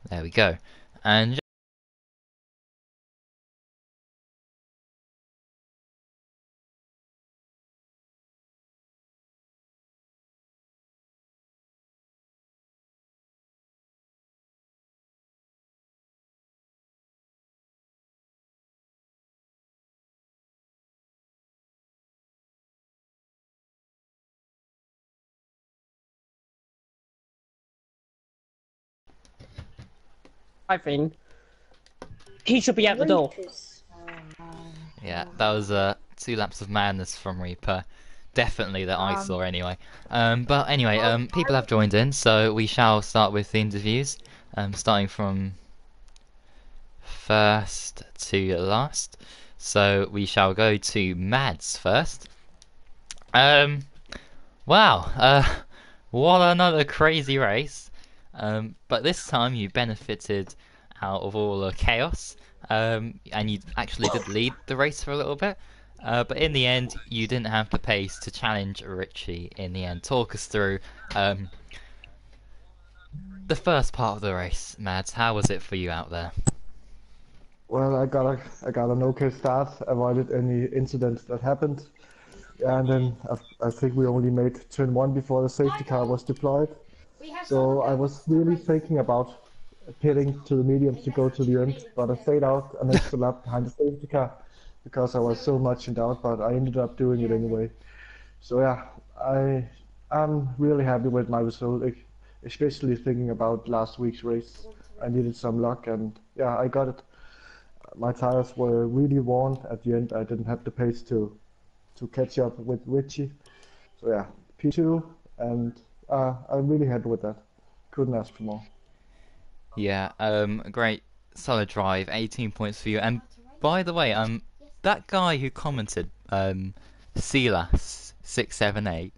there we go. And Driving. He should be out the door. yeah, that was 2 laps of madness from Reaper. Definitely that I saw anyway. But anyway, people have joined in, so we shall start with the interviews. Starting from first to last. So we shall go to Mads first. Wow, what another crazy race. But this time you benefited out of all the chaos, and you actually did lead the race for a little bit. But in the end, you didn't have the pace to challenge Richie in the end. Talk us through the first part of the race, Mads. How was it for you out there? Well, I got an okay start, avoided any incidents that happened, and then I think we only made turn 1 before the safety car was deployed. So I was really thinking about pitting to the mediums to go to the end, but I stayed out an extra lap behind the safety car because I was so much in doubt, but I ended up doing it anyway. So yeah, I'm really happy with my result, especially thinking about last week's race. I needed some luck, and yeah, I got it. My tires were really worn at the end. I didn't have the pace to catch up with Richie. So yeah, P2, and I'm really happy with that. Couldn't ask for more. Yeah, great, solid drive, 18 points for you. And by the way, that guy who commented, Silas678,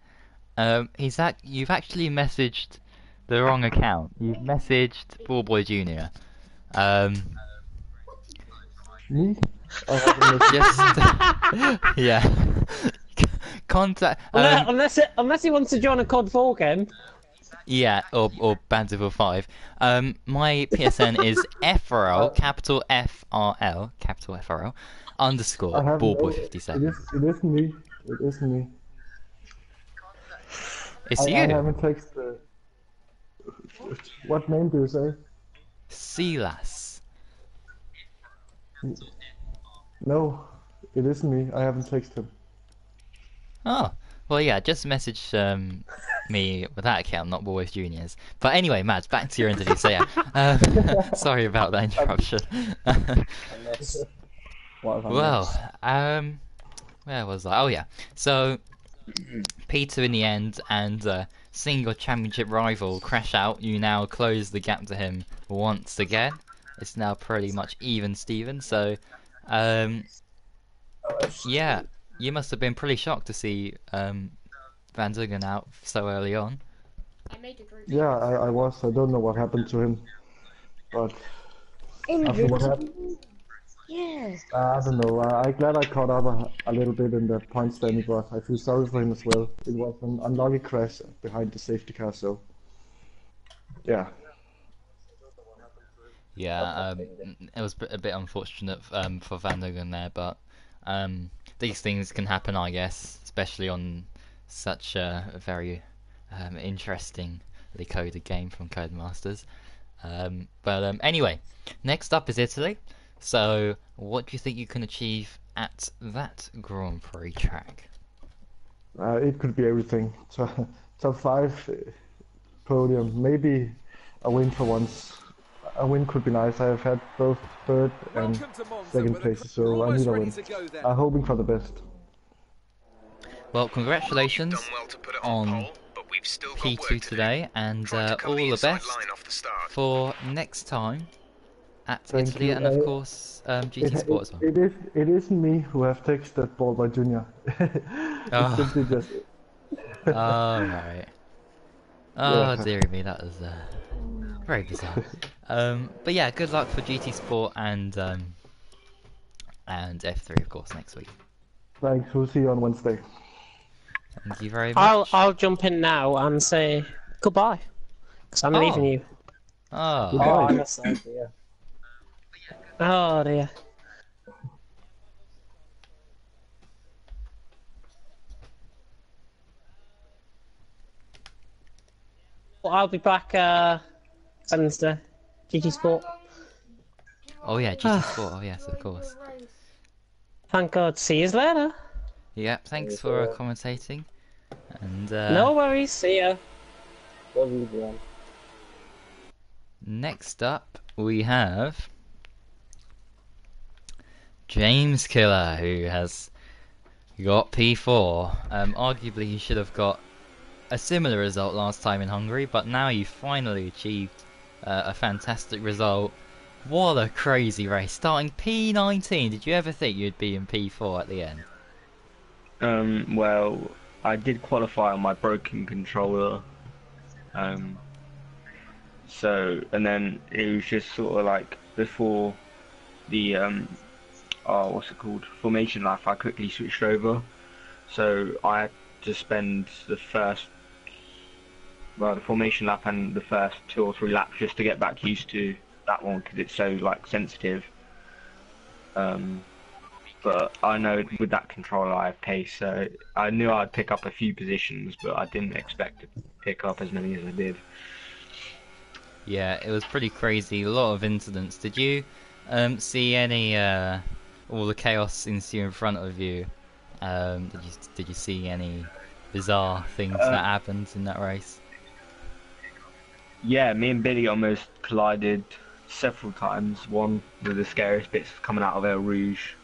you've actually messaged the wrong account. You've messaged Ballboy Junior. Me? I haven't Just yeah, contact. Unless he wants to join a COD 4 game. Yeah, or Bandival 5. My PSN is FRL, capital FRL, capital FRL, underscore I have no. Ballboy57. It is me. It is me. It's I you, haven't texted. What name do you say? Silas. No, it isn't me. I haven't texted him. Oh, well, yeah, just message me with that account, not Ballboy Juniors. But anyway, Mads, back to your interview. So yeah, sorry about that interruption. Well, where was I? Oh yeah, so Peter in the end, and seeing your championship rival crash out, you now close the gap to him once again. It's now pretty much even Steven, so yeah, you must have been pretty shocked to see Van Duggen out so early on. Yeah, I was. I don't know what happened to him, but after what happened, Yeah. I don't know. I'm glad I caught up a little bit in the point standing, but I feel sorry for him as well. It was an unlucky crash behind the safety car, so yeah. Yeah, it was a bit unfortunate for Van Duggen there, but these things can happen, I guess, especially on such a very interestingly coded game from Codemasters. But anyway, next up is Italy. So, what do you think you can achieve at that Grand Prix track? It could be everything. Top 5 podium, maybe a win for once. A win could be nice. I have had both third and second places, so I need a win. I'm hoping for the best. Well, congratulations on P2 today, and all the best for next time at Thank Italy, you. and of course GT Sport as well. It isn't me who have texted Ballboy Junior. It's simply just. Oh, right. Oh, dearie me, that was very bizarre. But yeah, good luck for GT Sport and F3, of course, next week. Thanks. We'll see you on Wednesday. Thank you very much. I'll jump in now and say goodbye, because I'm leaving you. Oh. Goodbye. Oh dear. Well, I'll be back Wednesday. GT Sport. Oh yeah, GT Sport. Oh yes, of course. Thank God. See you later. Yeah, thanks for commentating. And no worries. See ya. next up we have James Killer, who has got P4. Arguably he should have got a similar result last time in Hungary, but now you finally achieved a fantastic result. What a crazy race, starting P19. Did you ever think you'd be in P4 at the end? Well, I did qualify on my broken controller. So, and then it was just sort of like before the what's it called, formation lap, I quickly switched over. So I had to spend the formation lap and the first 2 or 3 laps just to get back used to that one, because it's so like sensitive. But I know with that controller I have pace, so I knew I'd pick up a few positions, but I didn't expect to pick up as many as I did. Yeah, it was pretty crazy. A lot of incidents. Did you see any all the chaos ensue in front of you? Did you see any bizarre things that happened in that race? Yeah, me and Billy almost collided several times. One of the scariest bits coming out of El Rouge.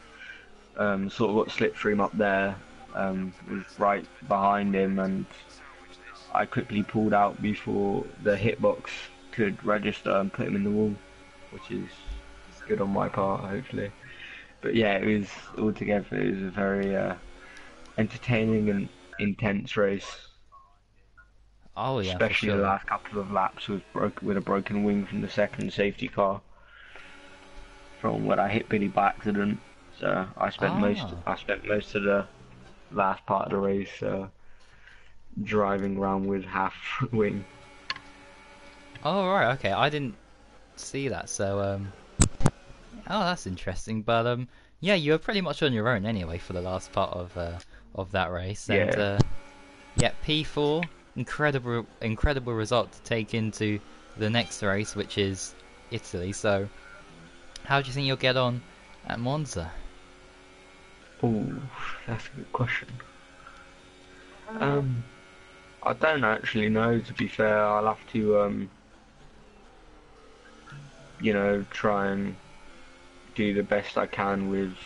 Sort of got slipstream up there. Was right behind him, and I quickly pulled out before the hitbox could register and put him in the wall, which is good on my part, hopefully. But yeah, it was altogether, it was a very entertaining and intense race. Oh yeah, for Especially the sure. last couple of laps with a broken wing from the second safety car, from when I hit Billy by accident. So I spent most of the last part of the race driving around with half wing. Oh right, okay. I didn't see that. So oh, that's interesting. But yeah, you were pretty much on your own anyway for the last part of that race. And Yeah. yeah, P4, incredible result to take into the next race, which is Italy. So how do you think you'll get on at Monza? Oh, that's a good question. I don't actually know, to be fair. I'll have to, try and do the best I can with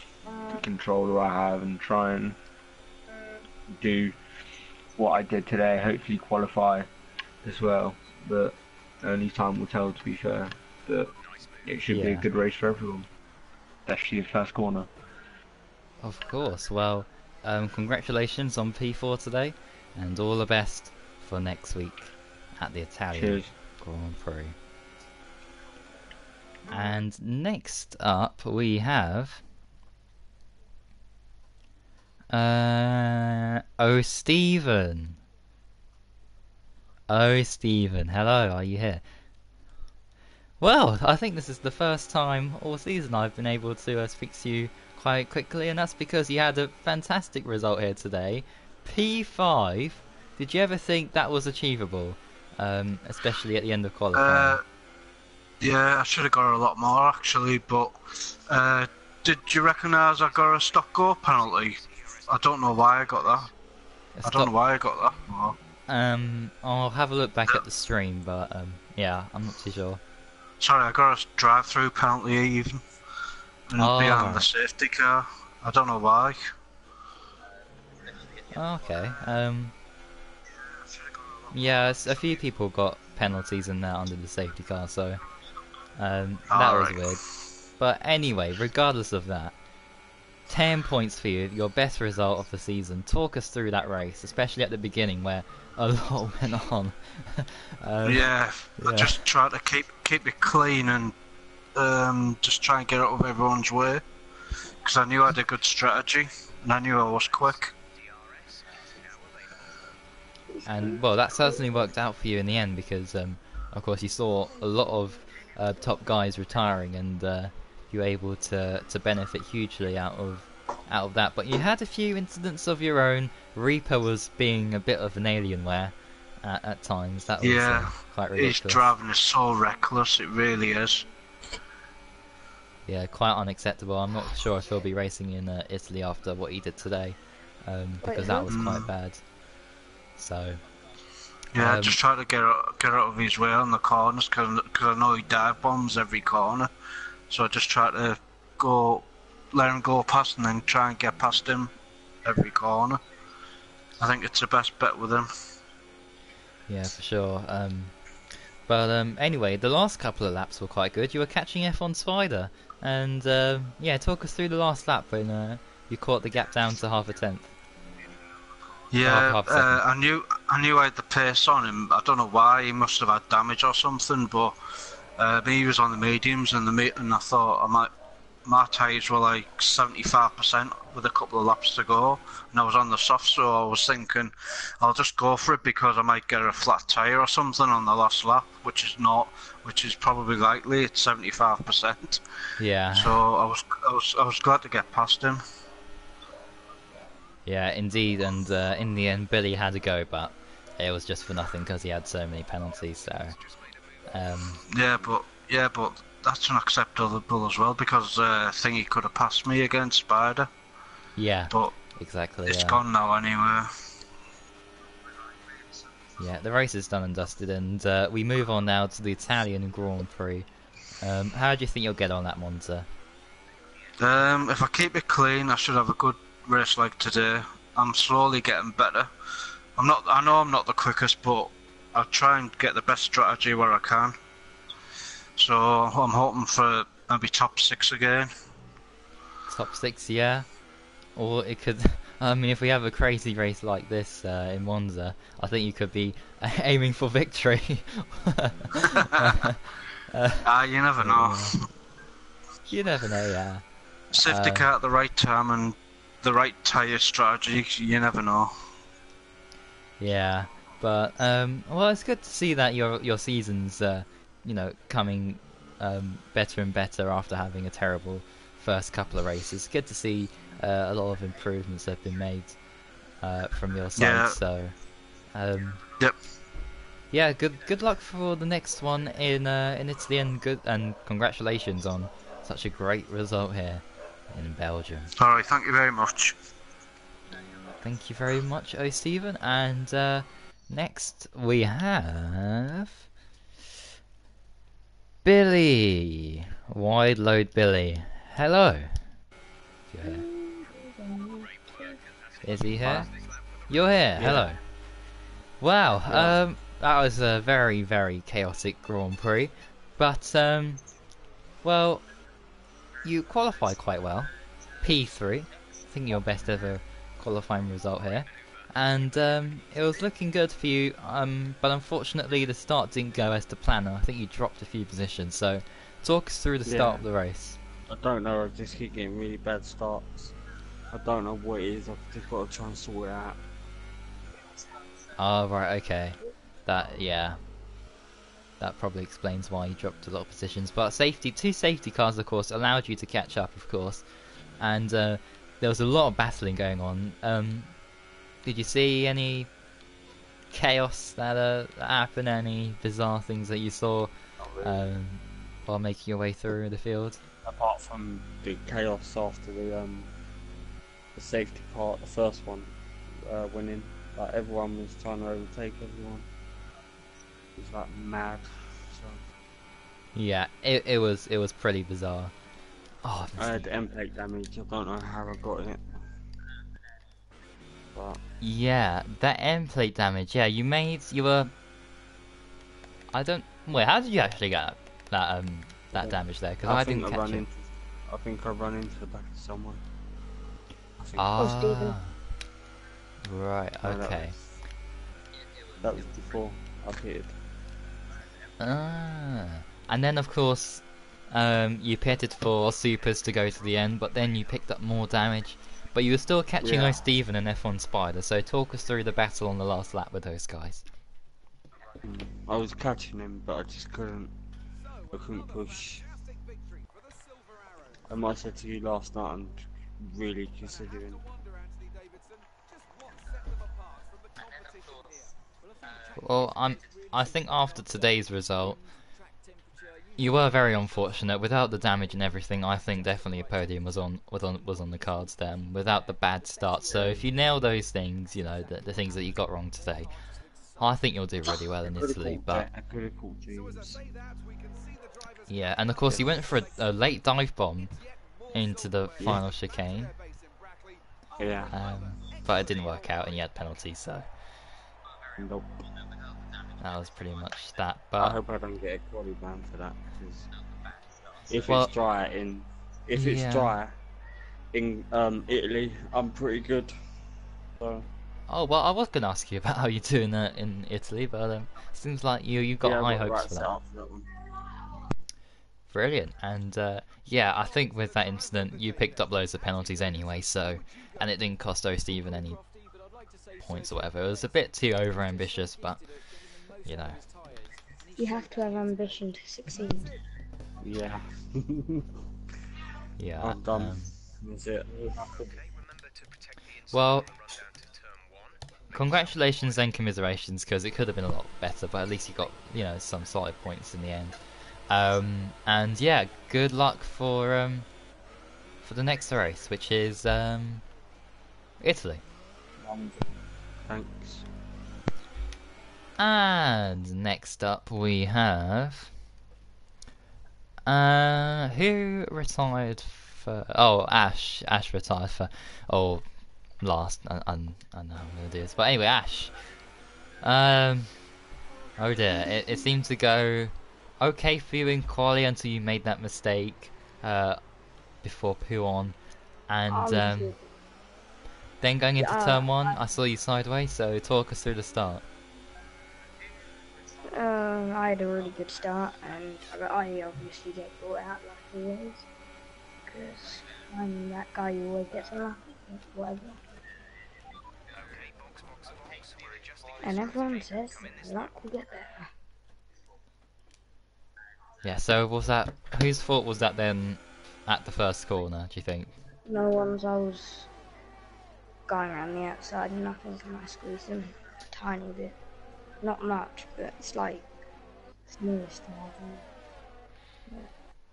the controller I have and try and do what I did today, hopefully qualify as well. But only time will tell, to be fair. But it should be a good race for everyone, especially the first corner. Of course. Well, congratulations on P4 today, and all the best for next week at the Italian Grand Prix. And next up we have Stephen. Stephen, hello, are you here? Well, I think this is the first time all season I've been able to speak to you quite quickly, and that's because you had a fantastic result here today. P5. Did you ever think that was achievable, especially at the end of qualifying? Yeah, I should have got a lot more actually, but did you recognise I got a stop go penalty? I don't know why I got that. I don't know why I got that. No. I'll have a look back at the stream, but yeah, I'm not too sure. Sorry, I got a drive-through penalty even. Behind the safety car. I don't know why. Okay. Yeah, a few people got penalties in there under the safety car, so that was weird. But anyway, regardless of that, 10 points for you, your best result of the season. Talk us through that race, especially at the beginning where a lot went on. I just tried to keep it clean and just try and get out of everyone's way, because I knew I had a good strategy and I knew I was quick. And well, that certainly worked out for you in the end, because of course you saw a lot of top guys retiring, and you were able to benefit hugely out of that. But you had a few incidents of your own. Reaper was being a bit of an Alienware at times. That was quite ridiculous. His driving is so reckless, it really is. Yeah, quite unacceptable. I'm not sure if he'll be racing in Italy after what he did today, because that was quite bad. So yeah, I just try to get out of his way on the corners, because I know he dive bombs every corner. So I just try to let him go past and then try and get past him every corner. I think it's the best bet with him. Yeah, for sure. But anyway, the last couple of laps were quite good. You were catching F1 Spider, and yeah, talk us through the last lap when you caught the gap down to half a tenth. Yeah, I knew I had the pace on him. I don't know why, he must have had damage or something, but he was on the mediums and I thought my tyres were like 75% with a couple of laps to go, and I was on the soft, so I was thinking I'll just go for it because I might get a flat tyre or something on the last lap, which is probably likely. It's 75%. Yeah. So I was glad to get past him. Yeah, indeed, and in the end Billy had to go, but it was just for nothing because he had so many penalties. So yeah, but that's unacceptable as well, because I think he could have passed me against Spider. Yeah, but exactly. It's gone now anyway. Yeah, the race is done and dusted, and we move on now to the Italian Grand Prix. How do you think you'll get on that, Monza? If I keep it clean, I should have a good race like today. I'm slowly getting better. I know I'm not the quickest, but I'll try and get the best strategy where I can. So I'm hoping for maybe top 6 again. Top 6, yeah. Or it could. I mean, if we have a crazy race like this in Monza, I think you could be aiming for victory. You never know. You never know, yeah. Safety car at the right time and the right tyre strategy. You never know. Yeah, but well, it's good to see that your season's coming better and better after having a terrible first couple of races. Good to see a lot of improvements have been made from your side. Yeah. So, Yep. yeah, good luck for the next one in Italy, and congratulations on such a great result here in Belgium. All right, thank you very much. Thank you very much, Stephen. And next we have Billy, Wide Load Billy. Hello. You're here. Is he here? You're here. Yeah. Hello. Wow. Yeah. That was a very, very chaotic Grand Prix, but well, you qualified quite well. P3. I think your best ever qualifying result here, and it was looking good for you. But unfortunately, the start didn't go as to plan. I think you dropped a few positions. So, talk us through the start of the race. I don't know. I just keep getting really bad starts. I don't know what it is. I've just got to try and sort it out. Oh right, okay. That probably explains why you dropped a lot of positions. But two safety cars, of course, allowed you to catch up, of course, and there was a lot of battling going on. Did you see any chaos that happened? Any bizarre things that you saw while making your way through the field? Apart from the chaos after the safety part, the first one winning, like everyone was trying to overtake everyone. It was like mad. So. Yeah, it was pretty bizarre. Oh, I had end plate damage. I don't know how I got it. But yeah, that end plate damage. Yeah, you were. Wait, how did you actually get that damage there? Because I didn't catch it. I think I run into the back of someone. Right. Okay. That was before I pitted. And then of course, you pitted for supers to go to the end, but then you picked up more damage. But you were still catching O'Stephen and F1 Spider. So talk us through the battle on the last lap with those guys. I was catching him, but I just couldn't. I couldn't push. I might have said to you last night, I'm really considering. Well, I think after today's result, you were very unfortunate. Without the damage and everything, I think definitely a podium was on the cards then. Without the bad start, so if you nail those things, you know the things that you got wrong today, I think you'll do really well in Italy. But yeah, and of course you went for a late dive bomb into the final chicane. Yeah. But it didn't work out, and you had penalties, so. Nope. That was pretty much that. But I hope I don't get a quality ban for that, because if it's dry in Italy, I'm pretty good. So. Oh well, I was gonna ask you about how you're doing in Italy, but seems like you've got high hopes for that. Brilliant, and yeah, I think with that incident you picked up loads of penalties anyway, so, and it didn't cost O'Stephen any points or whatever. It was a bit too over ambitious, but you know. You have to have ambition to succeed. Yeah. Yeah. I'm done. That's it. Well, congratulations and commiserations, because it could have been a lot better, but at least you got, you know, some solid points in the end. And yeah, good luck for the next race, which is Italy. Thanks. And next up we have who retired for? Oh, Ash. Ash retired for. Oh, last. I know how I'm gonna do this, but anyway, Ash. Oh dear, it seemed to go okay for you in quali until you made that mistake before Puon, and then going into turn one, I saw you sideways. So talk us through the start. I had a really good start, and I obviously get brought out like always, because I'm that guy who always gets unlucky, but whatever. And everyone says that luck will get better. Yeah. So was that whose fault was that then at the first corner? Do you think? No one's. I was going around the outside and nothing, and I squeezed him a tiny bit. Not much, but it's like smallest that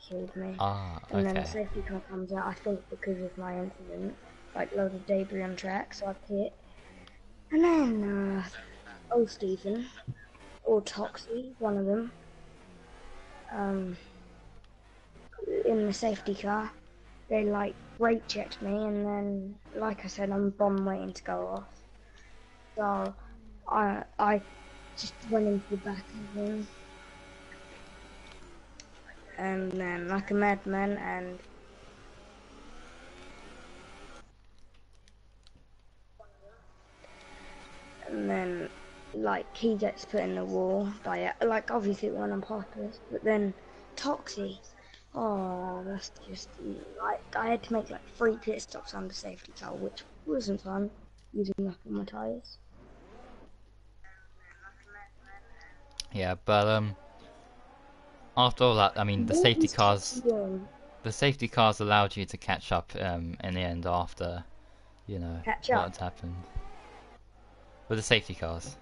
killed me. Ah, okay. And then the safety car comes out, I think because of my incident, like loads of debris on track, so I pit. And then, old Stephen, or Toxie, one of them, in the safety car, they like brake checked me, and then, like I said, I'm bomb waiting to go off. So, I just went into the back of him, and then like a madman, and then like he gets put in the wall by like obviously it went on purpose, but then Toxie, oh that's just like I had to make like 3 pit stops under safety car, which wasn't fun using up all my tyres. Yeah, but after all that, I mean, the safety cars allowed you to catch up in the end after, you know, what had happened with the safety cars.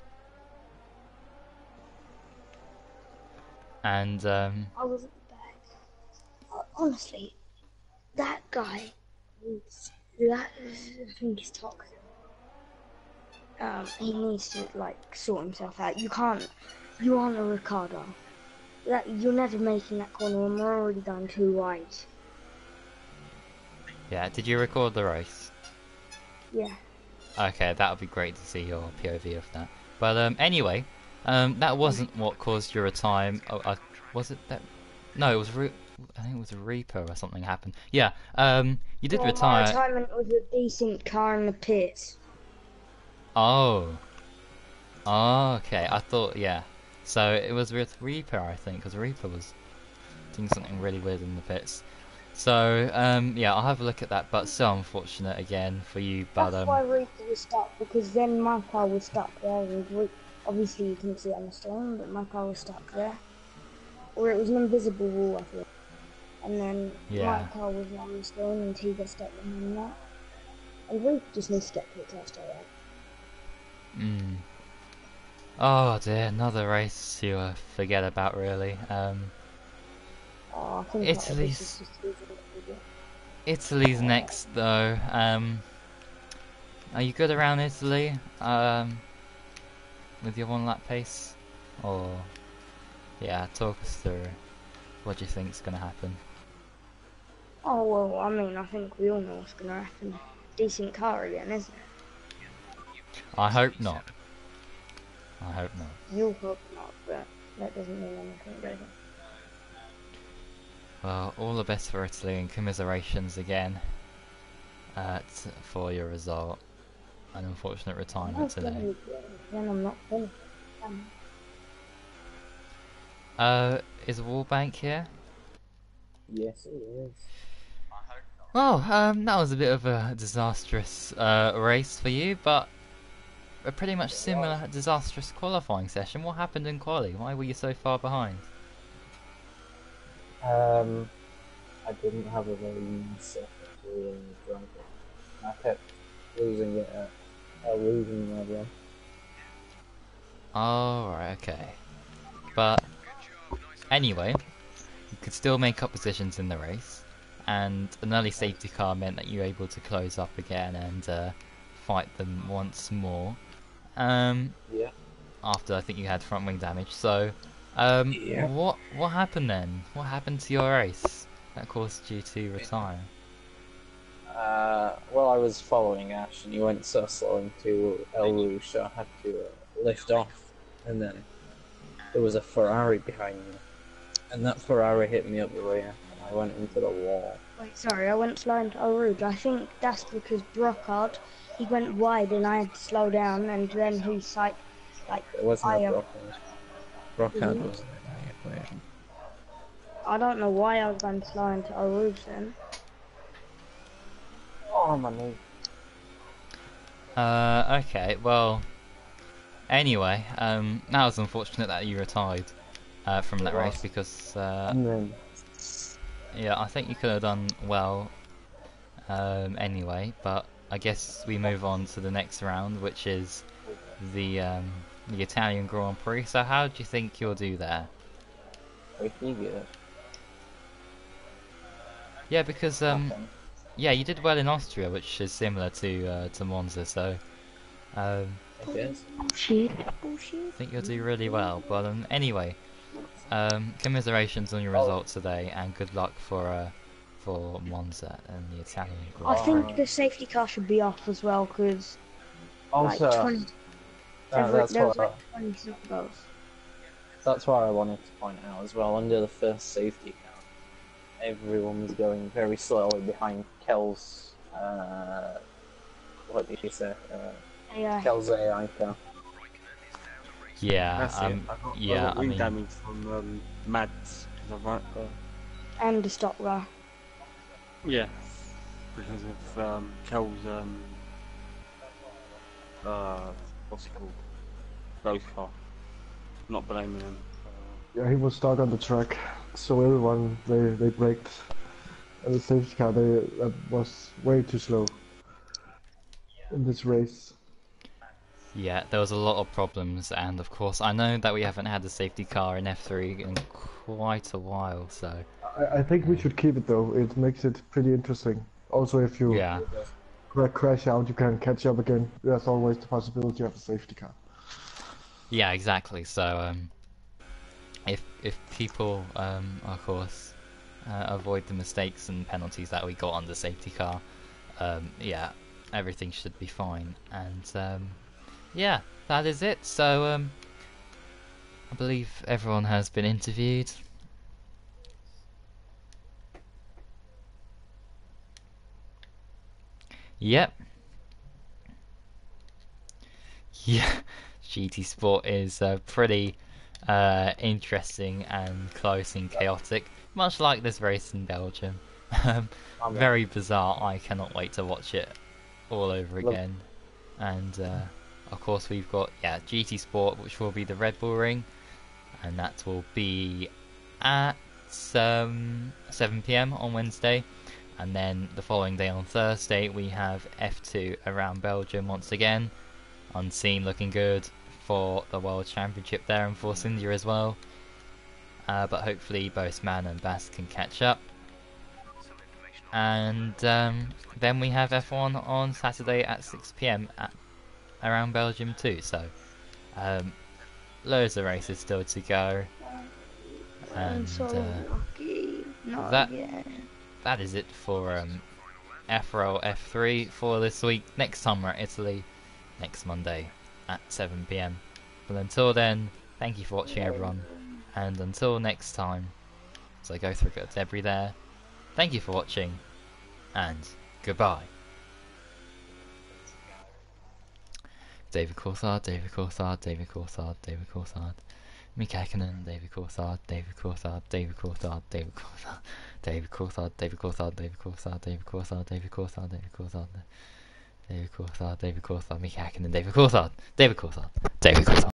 And I was at the back. Honestly, that guy, I think he's toxic. He needs to like sort himself out. You aren't a Ricardo. You're never making that corner, and we're already done 2 wide. yeah, did you record the race? Yeah. Okay, that would be great to see your POV of that. But anyway, that wasn't what caused your time. Oh, was it that? No, it was. I think it was a repo or something happened. Yeah. You did retire. My retirement was a decent car in the pit. Oh. Oh, okay. I thought, yeah. So it was with Reaper, I think, because Reaper was doing something really weird in the pits. So, yeah, I'll have a look at that, but so unfortunate again for you. But that's why Reaper was stuck, because then my car was stuck there. Obviously, you couldn't see it on the screen, but my car was stuck there. Or it was an invisible wall, I think. And then my car was on the screen, and he got stuck behind that. And Reaper just needs to get picked out straight up. Oh dear, another race to forget about, really. I think Italy's next, though. Are you good around Italy? With your 1-lap pace? Or yeah, talk us through. What do you think's gonna happen? Oh well, I mean, I think we all know what's gonna happen. Decent car again, isn't it? I hope not. I hope not. You hope not, but that doesn't mean anything, does it? Well, all the best for Italy and commiserations again for your result. An unfortunate retirement today. Then I'm not finished. Is Wallbank here? Yes, it is. Well, that was a bit of a disastrous race for you, but a pretty much similar disastrous qualifying session. What happened in quali? Why were you so far behind? I didn't have a very set driver. I kept losing it losing my run. Oh, right, okay. But anyway, you could still make up positions in the race, and an early safety car meant that you were able to close up again and fight them once more. Yeah. after I think you had front wing damage. So, Yeah. what happened then? What happened to your race that caused you to retire? Well, I was following Ash, and he went so slow into El Rouge, so I had to lift off, and then there was a Ferrari behind me, and that Ferrari hit me up the rear, and I went into the wall. Wait, sorry, I went slow into El Rouge. I think that's because Brockhard, he went wide and I had to slow down, and then he like It wasn't I, a Brockhard. Brockhard wasn't in the equation. I don't know why I went slow into El Rouge then. Oh, my knee. Okay, well, anyway, that was unfortunate that you retired from that race because, And then yeah, I think you could have done well anyway, but I guess we move on to the next round, which is the Italian Grand Prix. So how do you think you'll do there? pretty good. Yeah, because yeah, you did well in Austria, which is similar to Monza, so I guess. Bullshit. I think you'll do really well. But anyway, commiserations on your results today, and good luck for Monza and the Italian Grand I Prix. think the safety car should be off as well, because Also, like 20, that's there was what like 20 something goals. that's why I wanted to point out as well. Under the first safety car, everyone was going very slowly behind Kel's. What did you say? Yeah. Kel's AI car. Yeah, That's it. I yeah, got I wing mean, damage from Mads. 'Cause I ran, And the stop car. yeah, because of Kel's what's it called? Growth car. Not blaming him. Yeah, he was stuck on the track, so everyone they braked, and the safety car was way too slow in this race. yeah, there was a lot of problems, and of course, I know that we haven't had a safety car in F3 in quite a while, so I think we should keep it though. It makes it pretty interesting. Also, if you yeah. crash out, you can catch up again. There's always the possibility of a safety car. Yeah, exactly. So, if people, of course, avoid the mistakes and penalties that we got on the safety car, yeah, everything should be fine. And yeah, that is it. So, I believe everyone has been interviewed. Yep. Yeah, GT Sport is pretty interesting and close and chaotic, much like this race in Belgium. Very bizarre. I cannot wait to watch it all over again. And of course we've got GT Sport, which will be the Red Bull Ring, and that will be at 7 PM on Wednesday. And then the following day on Thursday we have F2 around Belgium once again. Unseen looking good for the World Championship there, and Force India as well. But hopefully both Man and Bass can catch up. And then we have F1 on Saturday at 6 PM around Belgium too. So loads of races still to go. And that is it for FRL F3 for this week. Next time we're at Italy, next Monday at 7 PM. But until then, thank you for watching everyone, and until next time, so I go through a bit of debris there. Thank you for watching, and goodbye. David Coulthard, David Coulthard, David Coulthard, David Coulthard, Mick Häkkinen, David Coulthard, David Coulthard, David Coulthard, David Coulthard, David Coulthard, David Coulthard, David Coulthard, David Coulthard, David Coulthard, David Coulthard, David Coulthard, David Coulthard, Mick Häkkinen, David Coulthard, David Coulthard, David Coulthard.